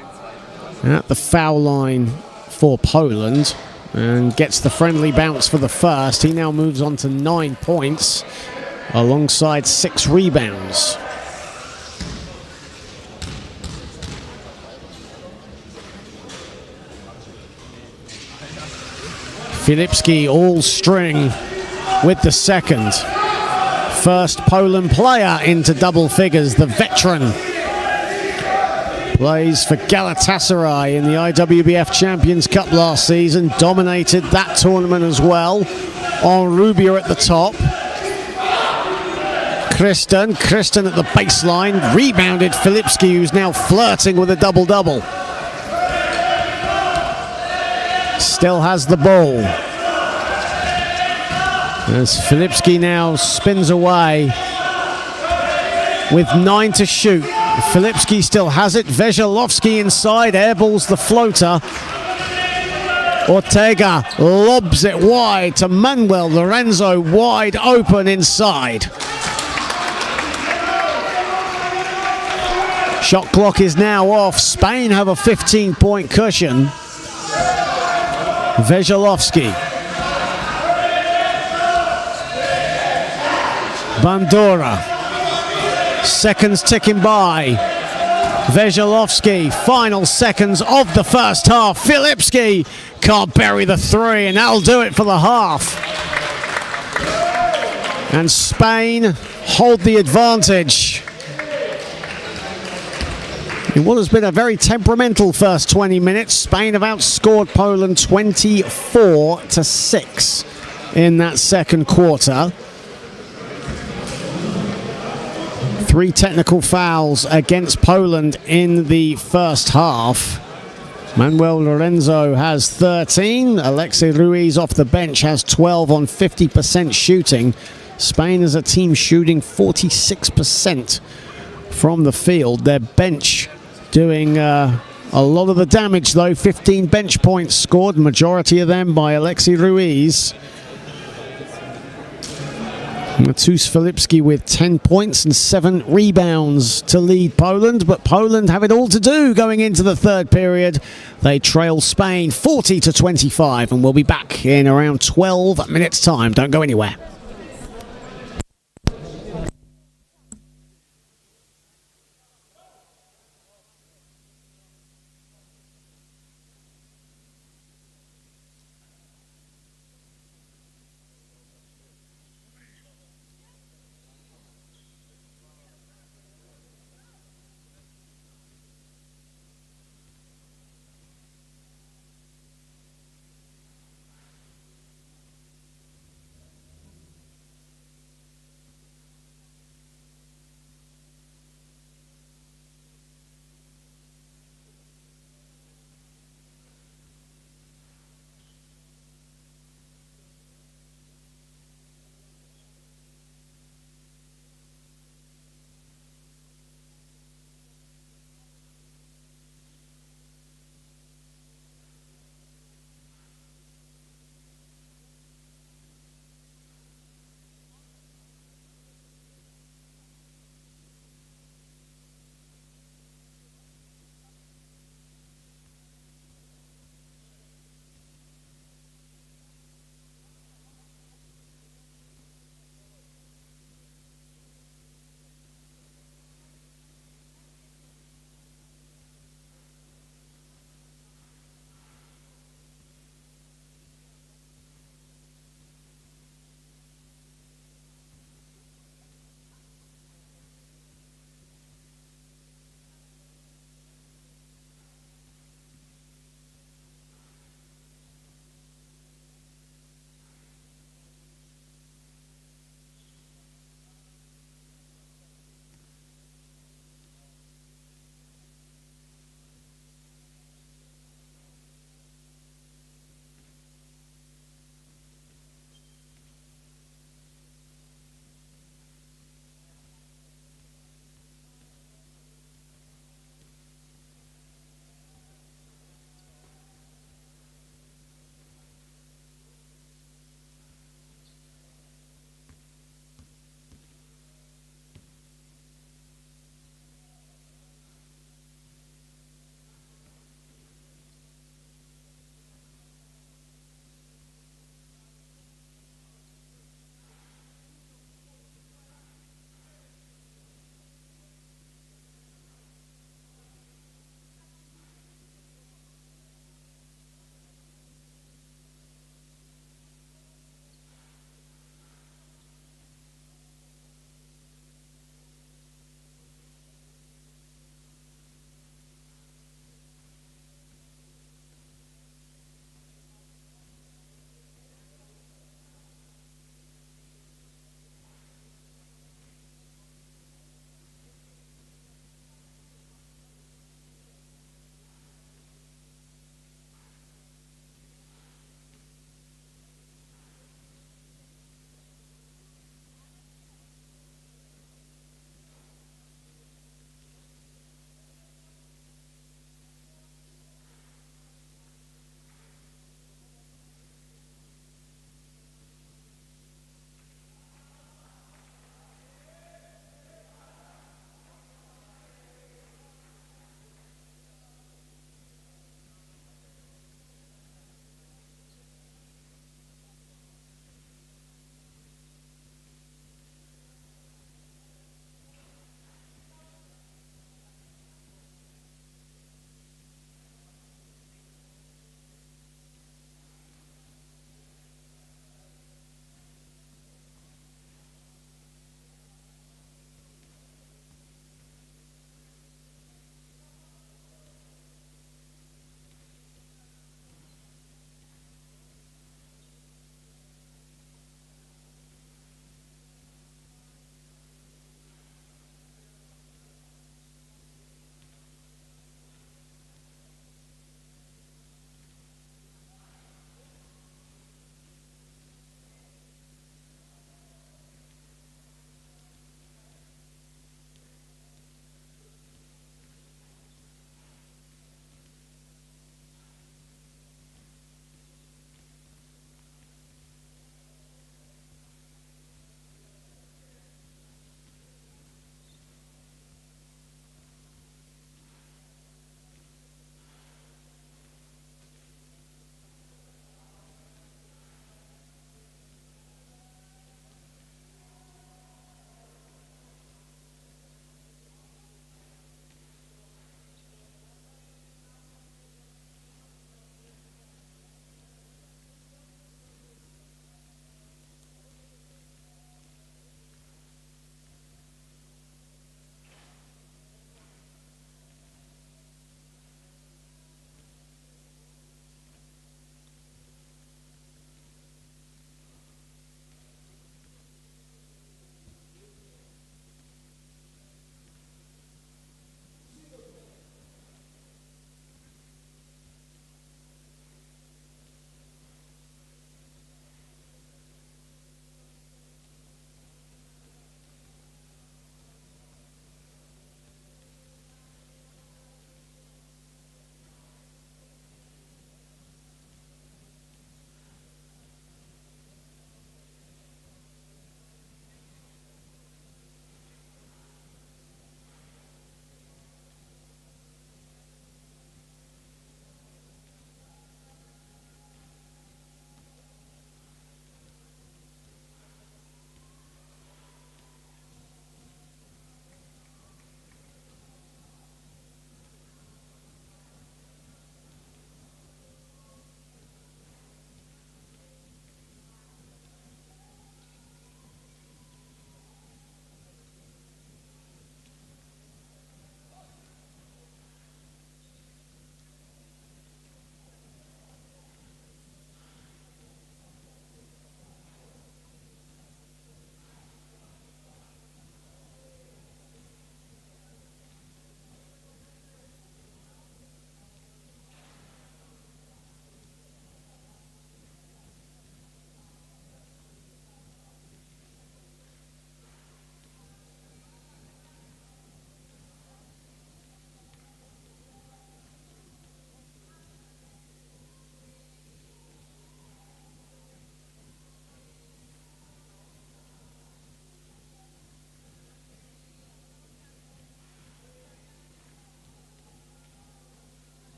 Speaker 2: at the foul line for Poland and gets the friendly bounce for the first. He now moves on to 9 points alongside 6 rebounds. Filipski all string with the second. First Poland player into double figures, the veteran. Plays for Galatasaray in the IWBF Champions Cup last season. Dominated that tournament as well. On Rubia at the top. Kristen at the baseline. Rebounded Filipski, who's now flirting with a double-double. Still has the ball. As Filipski now spins away with 9 to shoot. Filipski still has it. Veselovsky inside, airballs the floater. Ortega lobs it wide to Manuel Lorenzo, wide open inside. Shot clock is now off. Spain have a 15-point cushion. Veselovsky. Bandora. Seconds ticking by. Veselovsky. Final seconds of the first half. Filipski can't bury the three, and that'll do it for the half. And Spain hold the advantage in what has been a very temperamental first 20 minutes. Spain have outscored Poland 24-6 in that second quarter. 3 technical fouls against Poland in the first half. Manuel Lorenzo has 13. Alexei Ruiz off the bench has 12 on 50% shooting. Spain as a team shooting 46% from the field. Their bench doing a lot of the damage though. 15 bench points scored, majority of them by Alexei Ruiz. Matus Filipski with 10 points and 7 rebounds to lead Poland, but Poland have it all to do going into the third period. They trail Spain 40-25, and we'll be back in around 12 minutes time. Don't go anywhere.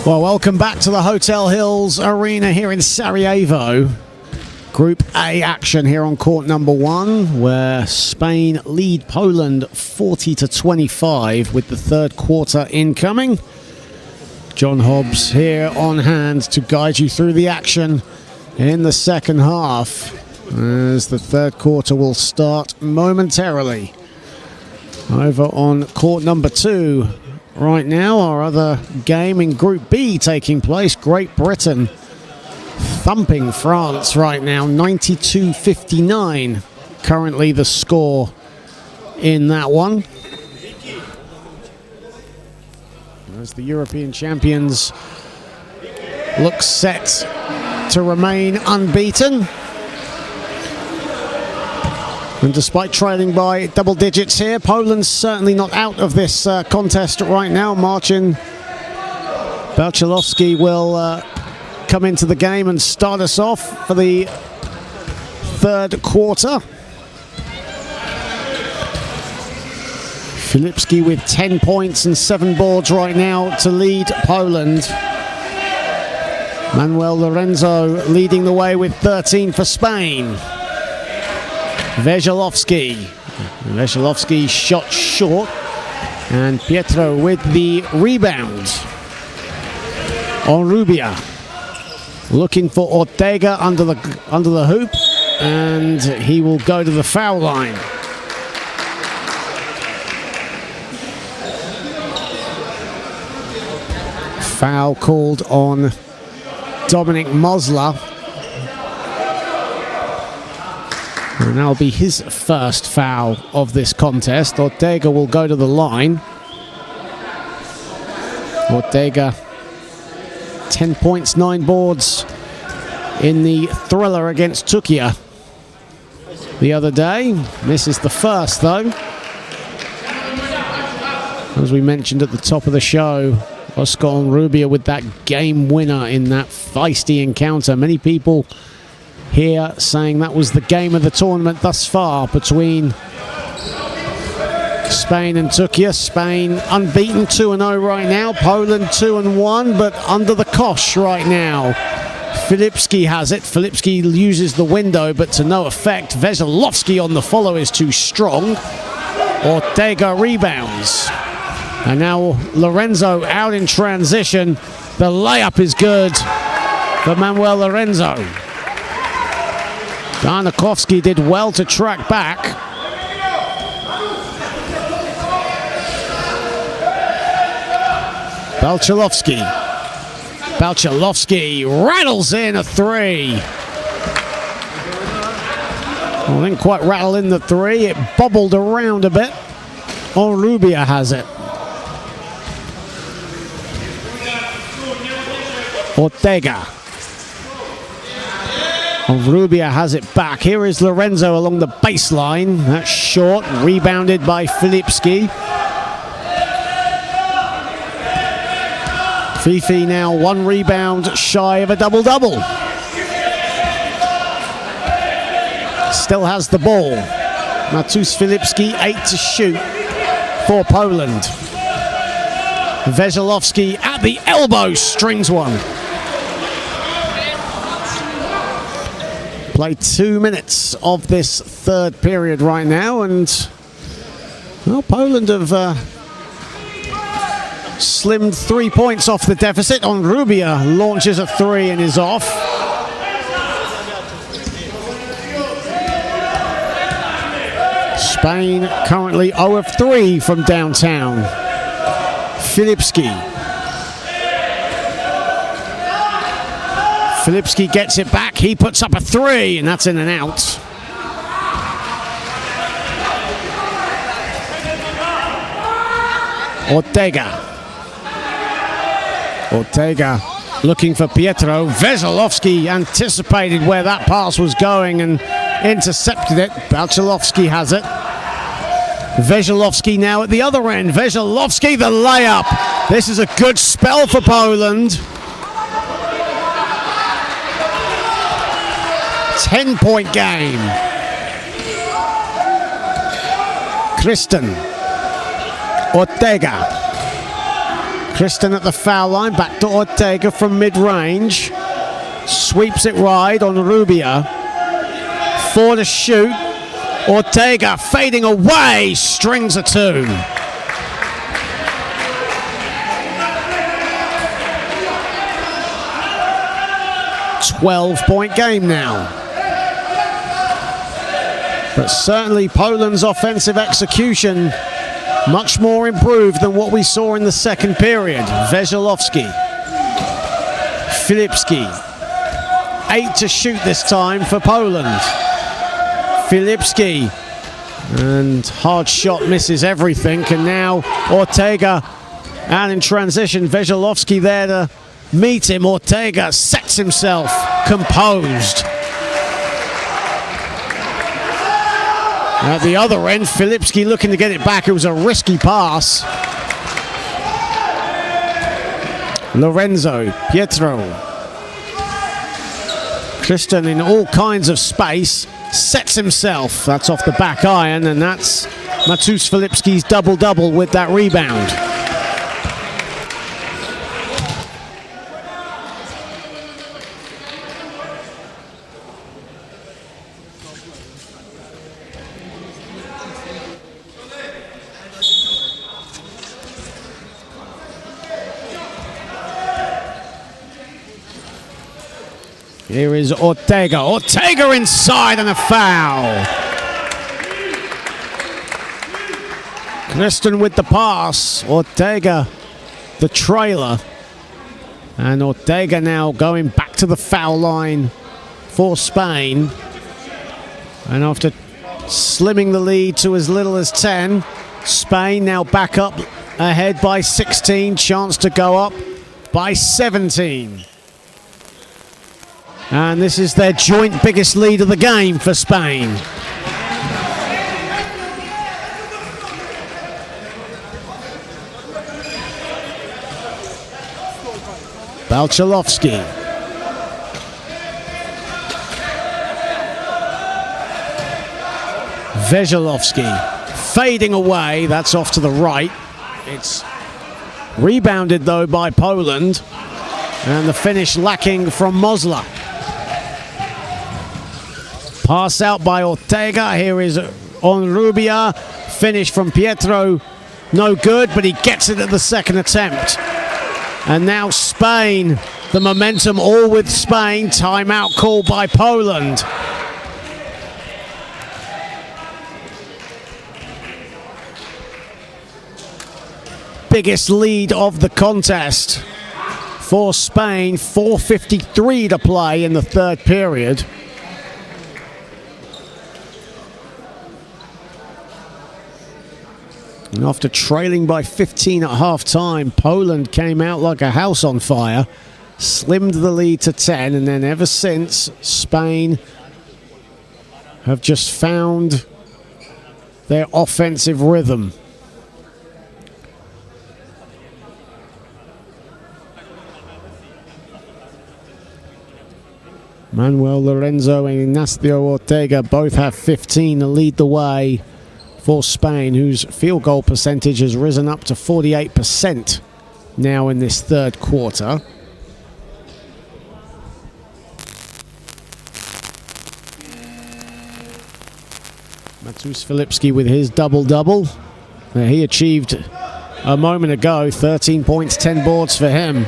Speaker 2: Well, welcome back to the Hotel Hills Arena here in Sarajevo. Group A action here on court number 1, where Spain lead Poland 40-25 with the third quarter incoming. John Hobbs here on hand to guide you through the action in the second half, as the third quarter will start momentarily. Over on court number 2 right now, our other game in Group B taking place. Great Britain thumping France right now, 92-59 currently the score in that one. As the European champions look set to remain unbeaten. And despite trailing by double digits here, Poland's certainly not out of this contest right now. Marcin Belchalowski will come into the game and start us off for the third quarter. Filipski with 10 points and 7 boards right now to lead Poland. Manuel Lorenzo leading the way with 13 for Spain. Veselovsky shot short, and Pietro with the rebound. Onrubia looking for Ortega under the hoop, and he will go to the foul line. Foul called on Dominic Mosler. And that'll be his first foul of this contest. Ortega will go to the line. Ortega, 10 points, 9 boards in the thriller against Turkey the other day. Misses the first, though. As we mentioned at the top of the show, Oscar Onrubia with that game winner in that feisty encounter. Many people here saying that was the game of the tournament thus far between Spain and Turkey. Spain unbeaten, 2-0 right now. Poland 2-1, but under the cosh right now. Filipski has it. Filipski uses the window, but to no effect. Veselovsky on the follow is too strong. Ortega rebounds. And now Lorenzo out in transition. The layup is good for Manuel Lorenzo. Garnakovsky did well to track back. Belchalowski rattles in a 3. Well, didn't quite rattle in the 3. It bobbled around a bit. Onrubia has it. Ortega. Onrubia has it back. Here is Lorenzo along the baseline. That's short, rebounded by Filipski. Fifi now 1 rebound shy of a double-double. Still has the ball. Matus Filipski, 8 to shoot for Poland. Veselovsky at the elbow strings one. Play 2 minutes of this third period right now, and well, Poland have slimmed 3 points off the deficit. Onrubia launches a 3 and is off. Spain currently 0 of 3 from downtown. Filipski. Filipski gets it back. He puts up a 3, and that's in and out. Ortega looking for Pietro. Veselovsky anticipated where that pass was going and intercepted it. Belchalowski has it. Veselovsky now at the other end. Veselovsky, the layup. This is a good spell for Poland. 10-point game. Kristen. Ortega. Kristen at the foul line, back to Ortega from mid-range. Sweeps it wide on Rubia. 4 to shoot. Ortega fading away, strings a 2. .12 game now. But certainly Poland's offensive execution much more improved than what we saw in the second period. Wesolowski. Filipski. 8 to shoot this time for Poland. Filipski. And hard shot misses everything. And now Ortega out in transition. Wesolowski there to meet him. Ortega sets himself composed. At the other end, Filipski looking to get it back. It was a risky pass. Lorenzo, Pietro. Kristen in all kinds of space. Sets himself. That's off the back iron, and that's Matus Filipski's double-double with that rebound. Here is Ortega. Ortega inside and a foul. Kristen with the pass. Ortega the trailer. And Ortega now going back to the foul line for Spain. And after slimming the lead to as little as 10, Spain now back up ahead by 16. Chance to go up by 17. And this is their joint biggest lead of the game for Spain. Balchalovsky. Wesolowski fading away. That's off to the right. It's rebounded though by Poland. And the finish lacking from Mosler. Pass out by Ortega. Here is on Rubia. Finish from Pietro. No good, but he gets it at the second attempt. And now Spain. The momentum all with Spain. Timeout called by Poland. Biggest lead of the contest for Spain. 4:53 to play in the third period. And after trailing by 15 at half-time, Poland came out like a house on fire, slimmed the lead to 10, and then ever since, Spain have just found their offensive rhythm. Manuel Lorenzo and Ignacio Ortega both have 15 to lead the way for Spain, whose field goal percentage has risen up to 48% now in this third quarter. Matus Filipski with his double-double. He achieved a moment ago, 13 points, 10 boards for him.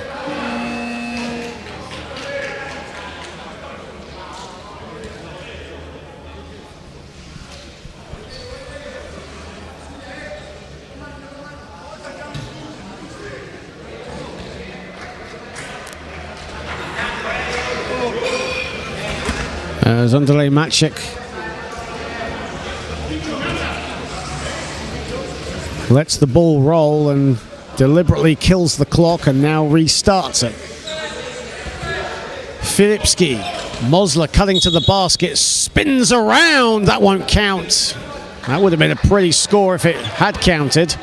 Speaker 2: As Andrzej Maciek lets the ball roll and deliberately kills the clock and now restarts it. Filipski, Mosler cutting to the basket, spins around, that won't count. That would have been a pretty score if it had counted.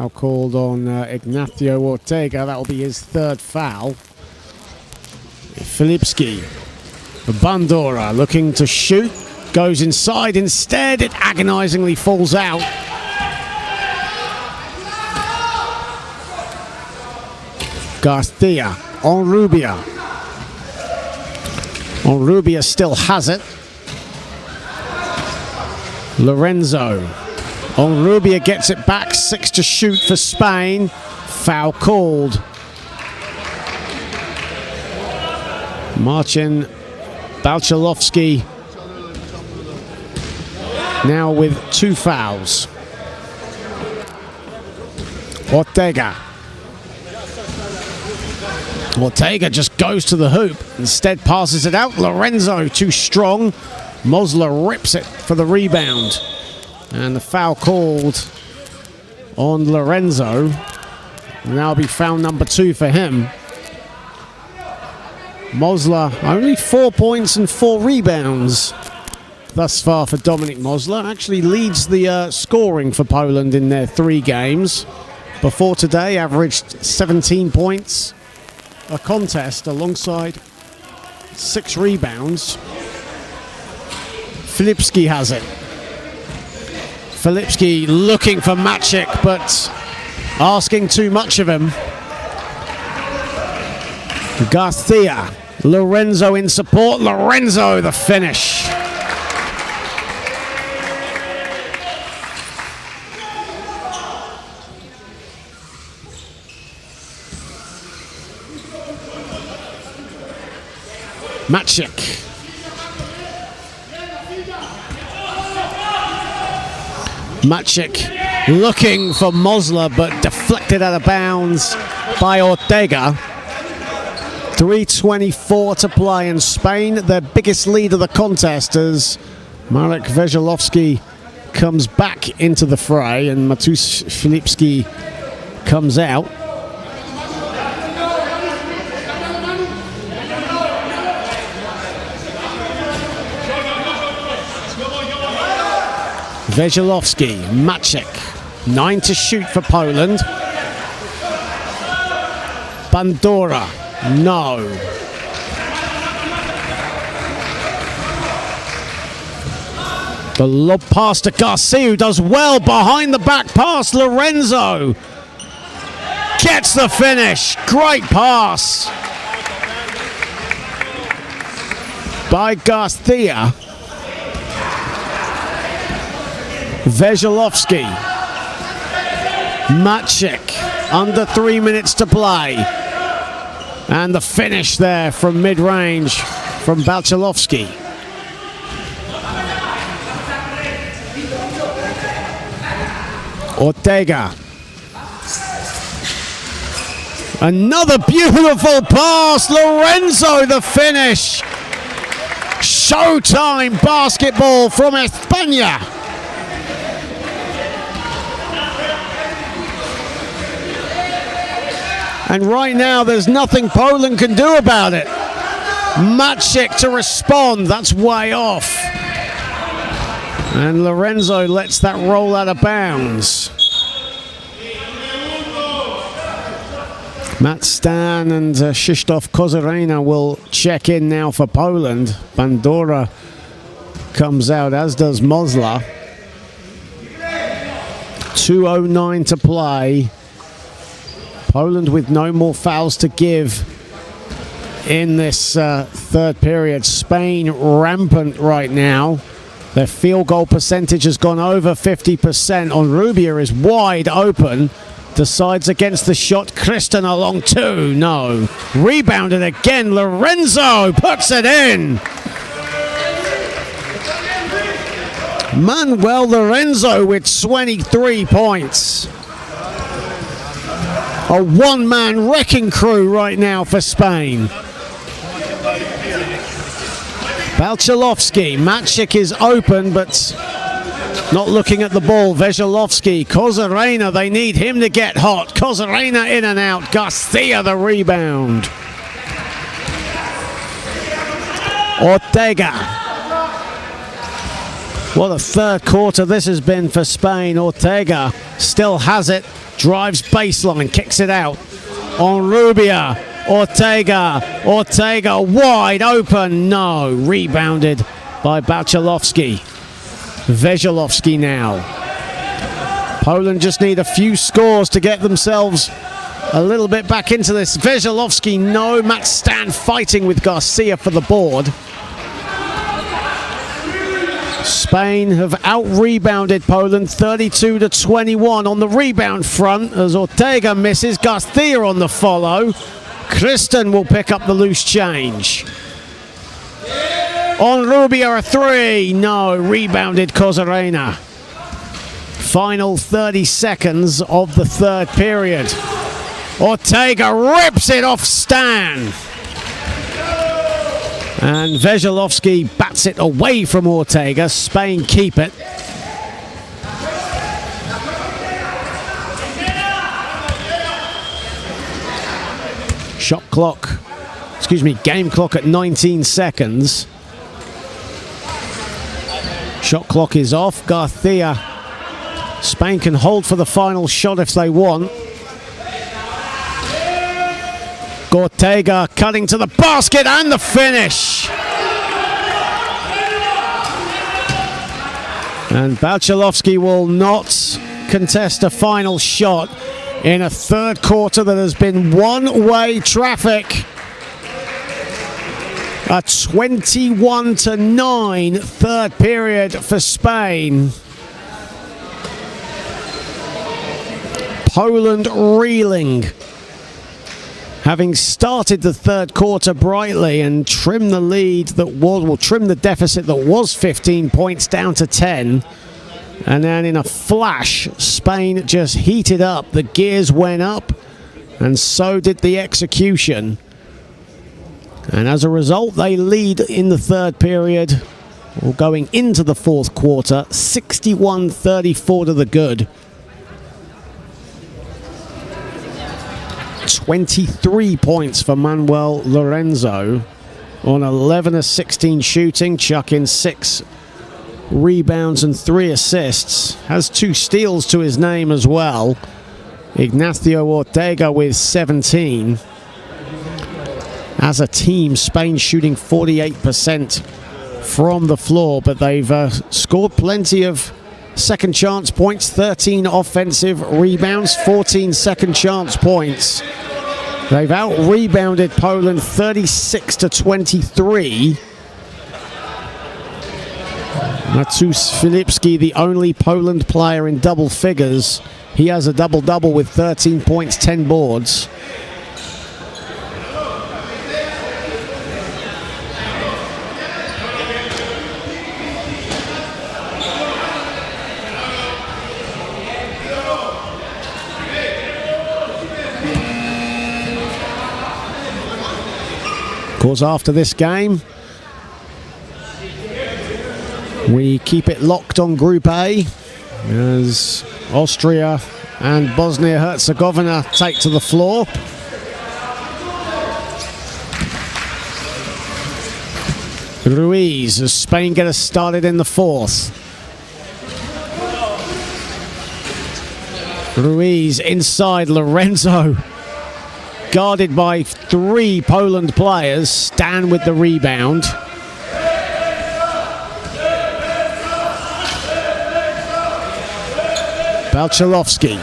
Speaker 2: Foul called on Ignacio Ortega. That will be his third foul. Filipski. Bandora looking to shoot. Goes inside. Instead, it agonizingly falls out. Garcia. Onrubia. Onrubia still has it. Lorenzo. Onrubia gets it back. 6 to shoot for Spain. Foul called. Marcin Balchalovsky now with 2 fouls. Ortega. Ortega just goes to the hoop. Instead passes it out. Lorenzo too strong. Mosler rips it for the rebound. And the foul called on Lorenzo. Now be foul number 2 for him. Mosler only 4 points and 4 rebounds thus far for Dominik Mosler. Actually leads the scoring for Poland in their 3 games. Before today, averaged 17 points a contest alongside 6 rebounds. Filipski has it. Filipski looking for Maciek, but asking too much of him. Garcia. Lorenzo in support. Lorenzo, the finish. Maciek. Maciek looking for Mosler, but deflected out of bounds by Ortega. 3:24 to play, and Spain, their biggest lead of the contest, as Marek Veselovsky comes back into the fray and Matus Filipski comes out. Veselovsky, Maciek, 9 to shoot for Poland. Bandora, no. The lob pass to Garcia, who does well behind the back pass. Lorenzo gets the finish. Great pass by Garcia. Veselovsky. Maciek, under 3 minutes to play. And the finish there from mid-range from Balchalovsky. Ortega. Another beautiful pass. Lorenzo, the finish. Showtime basketball from España. And right now, there's nothing Poland can do about it. Maciek to respond. That's way off. And Lorenzo lets that roll out of bounds. Matt Stan and Krzysztof Kozarena will check in now for Poland. Bandora comes out, as does Mosler. 2:09 to play. Poland with no more fouls to give in this third period. Spain rampant right now. Their field goal percentage has gone over 50%. Onrubia is wide open. Decides against the shot. Kristen along 2. No. Rebounded again. Lorenzo puts it in. Manuel Lorenzo with 23 points. A one-man wrecking crew right now for Spain. Balchalovsky. Maciek is open, but not looking at the ball. Veselovsky. Kozarena. They need him to get hot. Kozarena in and out. Garcia the rebound. Ortega. What a third quarter this has been for Spain. Ortega still has it. drives baseline, kicks it out on Rubia. Ortega wide open, no, rebounded by Bachelovsky. Veselovsky now. Poland just need a few scores to get themselves a little bit back into this. Veselovsky, no, Matt Stan fighting with Garcia for the board. Spain have out-rebounded Poland 32-21 on the rebound front as Ortega misses. Garcia on the follow. Kristen will pick up the loose change. On Rubia, a three. No, rebounded Kozarena. Final 30 seconds of the third period. Ortega rips it off Stan. And Veselovsky bats it away from Ortega. Spain keep it. Game clock at 19 seconds. Shot clock is off. Garcia. Spain can hold for the final shot if they want. Ortega cutting to the basket and the finish. And Bachelovsky will not contest a final shot in a third quarter that has been one-way traffic. A 21-9 third period for Spain. Poland reeling, having started the third quarter brightly and trimmed the lead that was, trim the deficit that was 15 points down to 10. And then in a flash, Spain just heated up. The gears went up, and so did the execution. And as a result, they lead in the third period, or going into the fourth quarter, 61-34 to the good. 23 points for Manuel Lorenzo on 11 of 16 shooting, chucking 6 rebounds and 3 assists. Has 2 steals to his name as well. Ignacio Ortega with 17. As a team, Spain shooting 48% from the floor, but they've scored plenty of second chance points, 13 offensive rebounds, 14 second chance points. They've out-rebounded Poland 36-23. Matus Filipski, the only Poland player in double figures. He has a double-double with 13 points, 10 boards. Of course, after this game, we keep it locked on Group A as Austria and Bosnia-Herzegovina take to the floor. Ruiz as Spain get us started in the fourth. Ruiz inside, Lorenzo guarded by 3 Poland players. Stan with the rebound. Bachelovsky.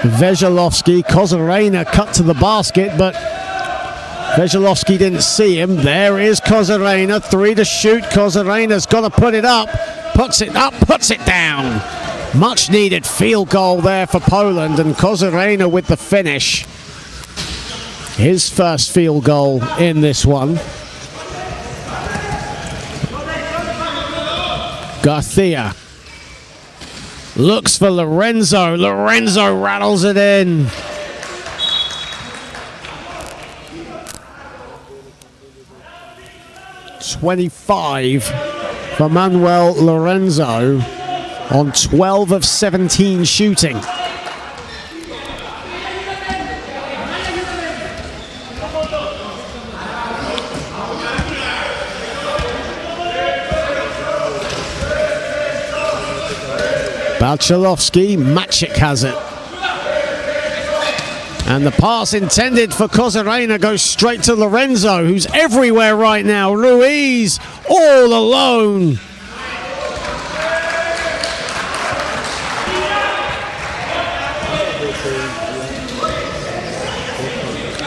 Speaker 2: Veselovsky. Kozarena cut to the basket, but Veselovsky didn't see him. There is Kozarena. 3 to shoot. Kozarena's got to put it up. Puts it up, puts it down. Much needed field goal there for Poland, and Kozarena with the finish. His first field goal in this one. Garcia looks for Lorenzo. Lorenzo rattles it in. .25 for Manuel Lorenzo on 12 of 17 shooting. Balchalovsky, Maciek has it. And the pass intended for Kozarena goes straight to Lorenzo, who's everywhere right now. Ruiz all alone.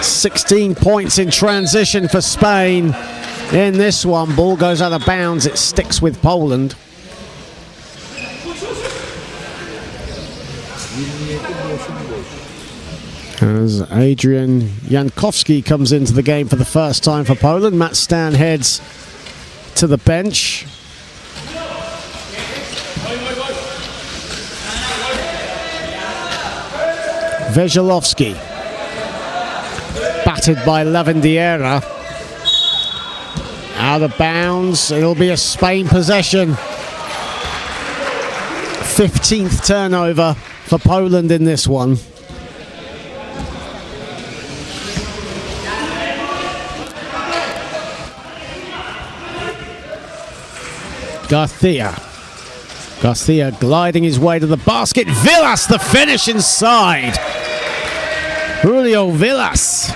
Speaker 2: "16 points in transition for Spain in this one." Ball goes out of bounds. It sticks with Poland. As Adrian Jankowski comes into the game for the first time for Poland, Matt Stan heads to the bench. Vejalowski, battered by Lavandiera. Out of bounds, it'll be a Spain possession. 15th turnover for Poland in this one. Garcia gliding his way to the basket. Villas, the finish inside. Julio Villas.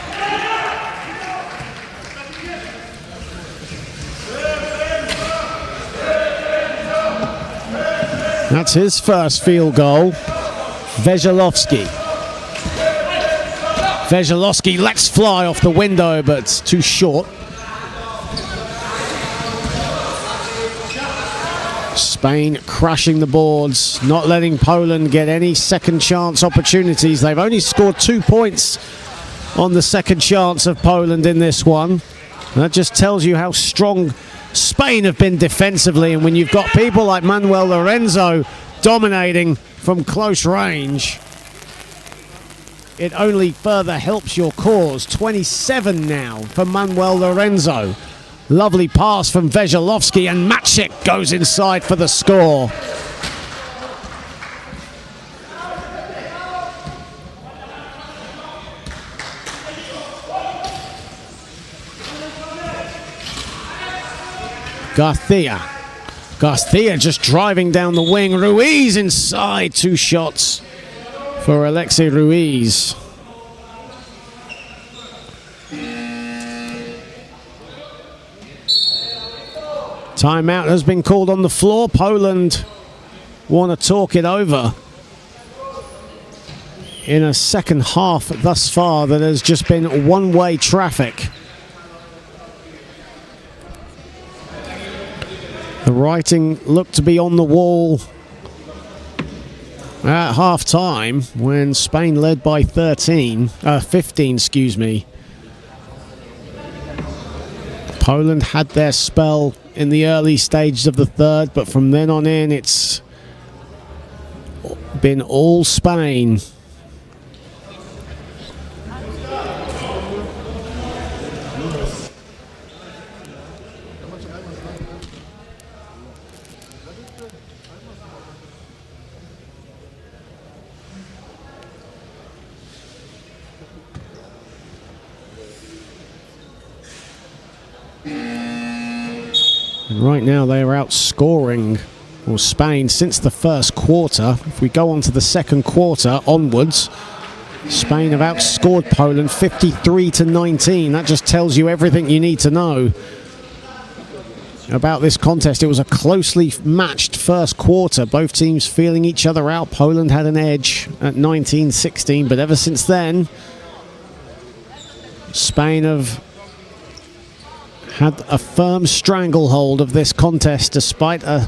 Speaker 2: That's his first field goal. Vejalowski lets fly off the window, but it's too short. Spain crashing the boards, not letting Poland get any second chance opportunities. They've only scored 2 points on the second chance of Poland in this one. And that just tells you how strong Spain have been defensively. And when you've got people like Manuel Lorenzo dominating from close range, it only further helps your cause. 27 now for Manuel Lorenzo. Lovely pass from Vejalowski, and Maciek goes inside for the score. Garcia just driving down the wing. Ruiz inside, 2 shots for Alexei Ruiz. Timeout has been called on the floor. Poland want to talk it over in a second half thus far that has just been one-way traffic. The writing looked to be on the wall at half-time when Spain led by 15, excuse me. Poland had their spell in the early stages of the third, but from then on in, it's been all Spain. Right now they are outscoring Spain since the first quarter. If we go on to the second quarter onwards, Spain have outscored Poland 53-19. That just tells you everything you need to know about this contest. It was a closely matched first quarter. Both teams feeling each other out. Poland had an edge at 19-16, but ever since then, Spain have had a firm stranglehold of this contest despite a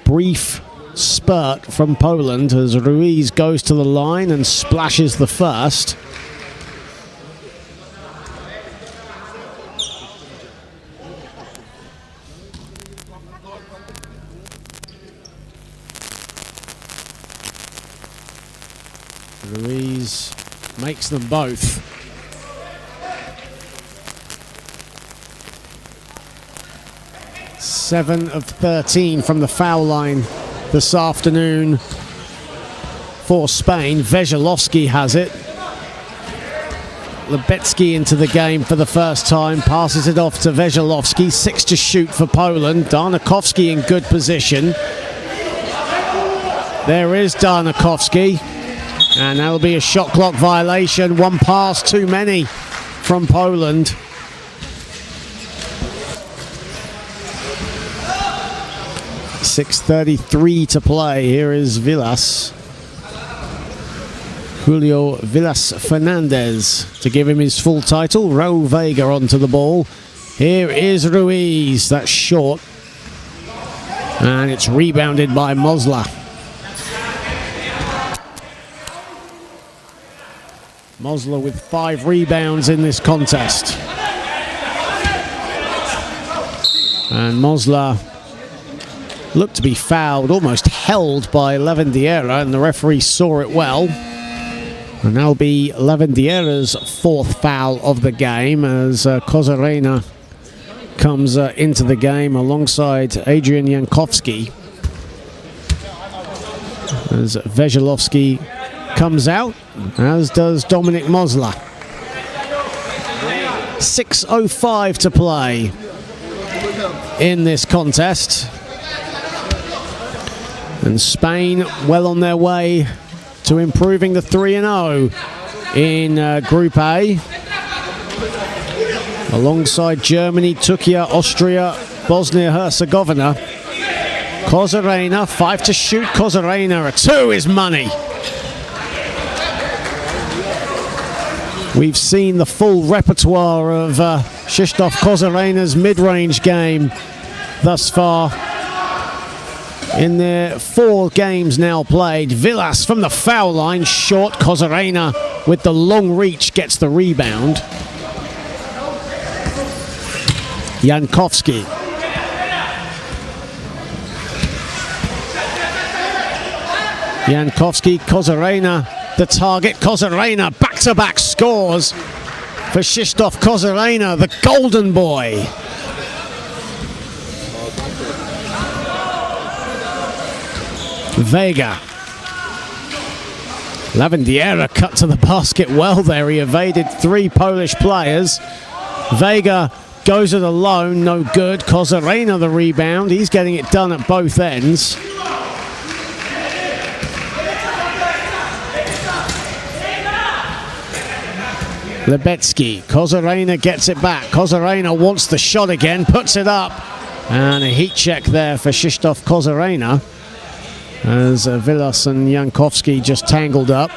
Speaker 2: brief spurt from Poland as Ruiz goes to the line and splashes the first. Ruiz makes them both. Seven of 13 from the foul line this afternoon for Spain. Vejalowski has it. Lebecki into the game for the first time. Passes it off to Vejalowski. 6 to shoot for Poland. Darnakowski in good position. There is Darnakovsky. And that'll be a shot clock violation. One pass too many from Poland. .6:33 to play. Here is Villas. Julio Villas Fernandez to give him his full title. Raul Vega onto the ball. Here is Ruiz. That's short. And it's rebounded by Mosler. Mosler with 5 rebounds in this contest. And Mosler looked to be fouled, almost held by Lavandiera, and the referee saw it well. And that'll be Lavandiera's 4th foul of the game as Kozarena comes into the game alongside Adrian Jankowski. As Veselovsky comes out, as does Dominik Mosler. 6:05 to play in this contest. And Spain well on their way to improving the 3-0 in Group A. Alongside Germany, Turkey, Austria, Bosnia-Herzegovina. Kozarena, 5 to shoot. Kozarena, a 2 is money. We've seen the full repertoire of Krzysztof Kozarena's mid-range game thus far. In their 4 games now played. Villas from the foul line, short. Kozarena with the long reach gets the rebound. Jankowski. Jankowski, Kozarena, the target. Kozarena, back-to-back scores for Krzysztof Kozarena, the golden boy. Vega. Lavandiera cut to the basket well there. He evaded 3 Polish players. Vega goes it alone, no good. Kozarena the rebound. He's getting it done at both ends. Lebetsky. Kozarena gets it back. Kozarena wants the shot again, puts it up. And a heat check there for Krzysztof Kozarena, as Villas and Jankowski just tangled up.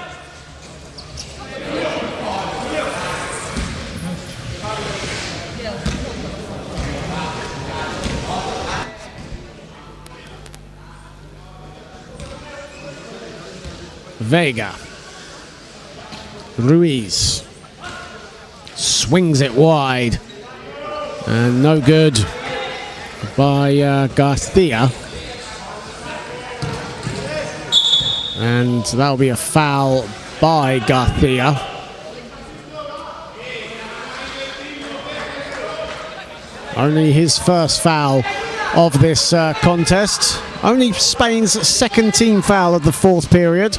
Speaker 2: Vega. Ruiz. Swings it wide. And no good by Garcia. And that'll be a foul by Garcia. Only his first foul of this contest. Only Spain's 2nd team foul of the 4th period.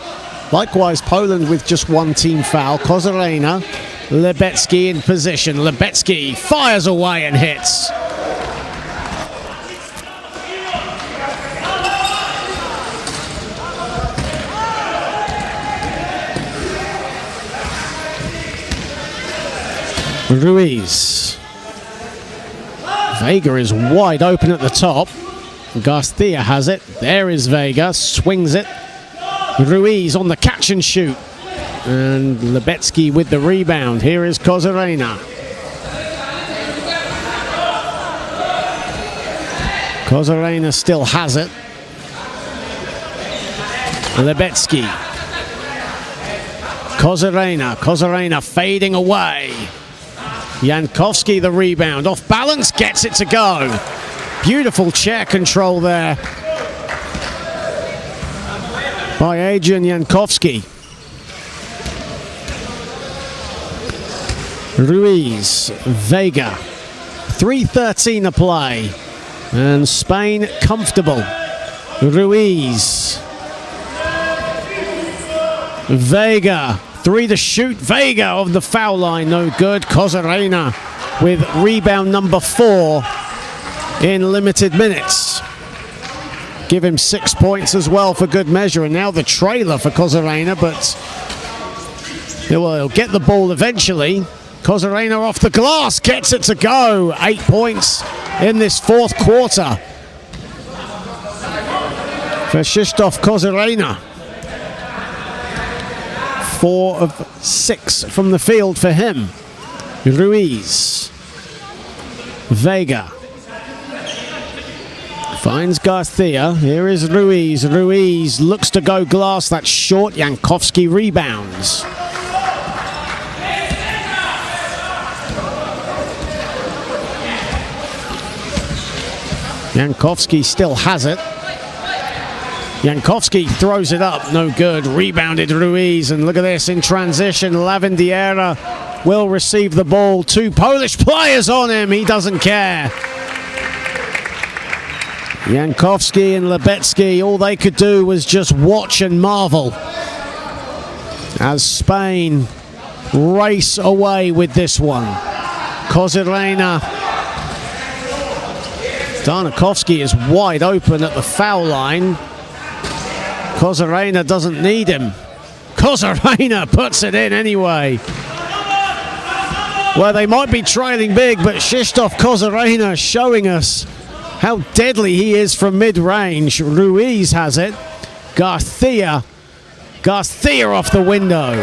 Speaker 2: Likewise, Poland with just 1 team foul. Kozarena, Lebetsky in position. Lebetsky fires away and hits. Ruiz. Vega is wide open at the top. Garcia has it. There is Vega. Swings it. Ruiz on the catch and shoot. And Lebetsky with the rebound. Here is Kozarena. Kozarena still has it. Lebetsky. Kozarena fading away. Jankowski the rebound. Off balance, gets it to go. Beautiful chair control there by Adrian Jankowski. Ruiz, Vega. 3:13 to play. And Spain comfortable. Ruiz. Vega. 3 to shoot. Vega of the foul line, no good. Kozarena with rebound number 4 in limited minutes. give him 6 points as well for good measure. And now the trailer for Kozarena, but he'll get the ball eventually. Kozarena off the glass, gets it to go. 8 points in this fourth quarter for Krzysztof Kozarena. 4 of 6 from the field for him. Ruiz. Vega. Finds Garcia. Here is Ruiz. Ruiz looks to go glass. That's short. Jankowski rebounds. Jankowski still has it. Jankowski throws it up. No good. Rebounded Ruiz. And look at this in transition. Lavandiera will receive the ball. 2 Polish players on him. He doesn't care. Jankowski and Lebecki, all they could do was just watch and marvel as Spain race away with this one. Kozarena. Darnakovsky is wide open at the foul line. Kozarena doesn't need him. Kozarena puts it in anyway. Well, they might be trailing big, but Krzysztof Kozarena showing us how deadly he is from mid-range. Ruiz has it. Garcia off the window.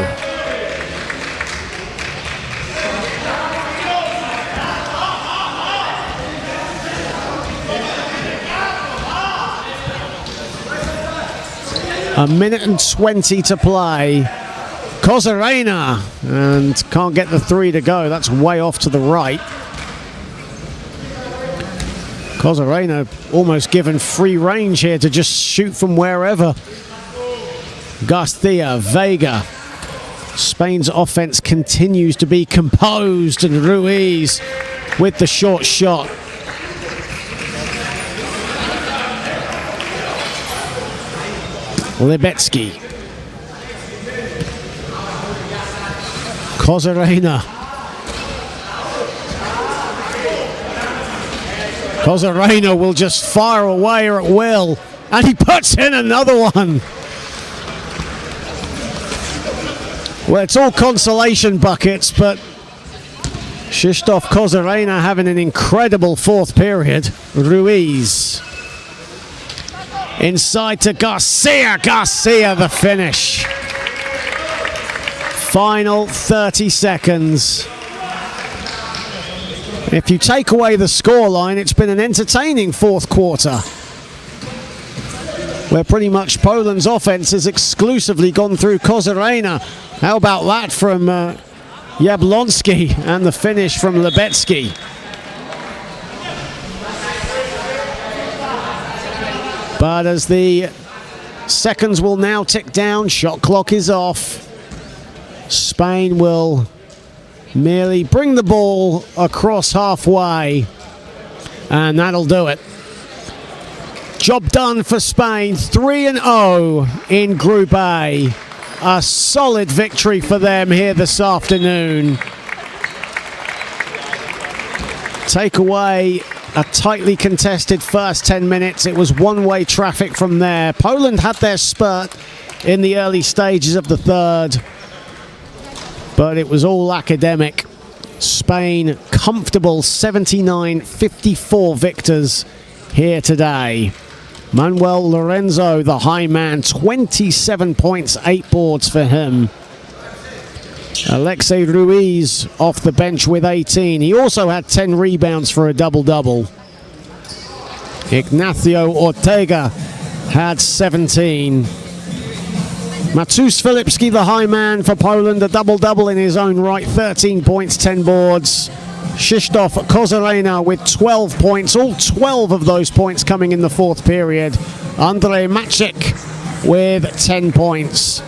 Speaker 2: A minute and 20 to play. Kozarena, and can't get the 3 to go. That's way off to the right. Kozarena almost given free range here to just shoot from wherever. Garcia, Vega. Spain's offense continues to be composed, and Ruiz with the short shot. Lebecki. Kozarena. Kozarena will just fire away at will, and he puts in another one. Well, it's all consolation buckets, but Krzysztof Kozarena having an incredible fourth period. Ruiz. Inside to Garcia. Garcia, the finish. Final 30 seconds. If you take away the scoreline, it's been an entertaining fourth quarter, where pretty much Poland's offense has exclusively gone through Kozarena. How about that from Jablonski, and the finish from Lebecki. But as the seconds will now tick down, shot clock is off. Spain will merely bring the ball across halfway, and that'll do it. Job done for Spain, 3-0 in Group A. A solid victory for them here this afternoon. Take away a tightly contested first 10 minutes. It was one-way traffic from there. Poland had their spurt in the early stages of the third, but it was all academic. Spain comfortable 79-54 victors here today. Manuel Lorenzo, the high man, 27 points, 8 boards for him. Alexei Ruiz off the bench with 18. He also had 10 rebounds for a double-double. Ignacio Ortega had 17. Matus Filipski, the high man for Poland, a double-double in his own right, 13 points, 10 boards. Krzysztof Kozarena with 12 points, all 12 of those points coming in the fourth period. Andrzej Maciek with 10 points.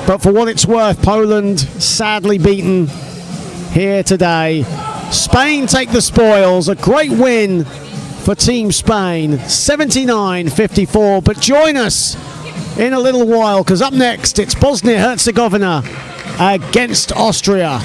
Speaker 2: But for what it's worth, Poland sadly beaten here today. Spain take the spoils, a great win for Team Spain, 79-54. But join us in a little while, because up next it's Bosnia-Herzegovina against Austria.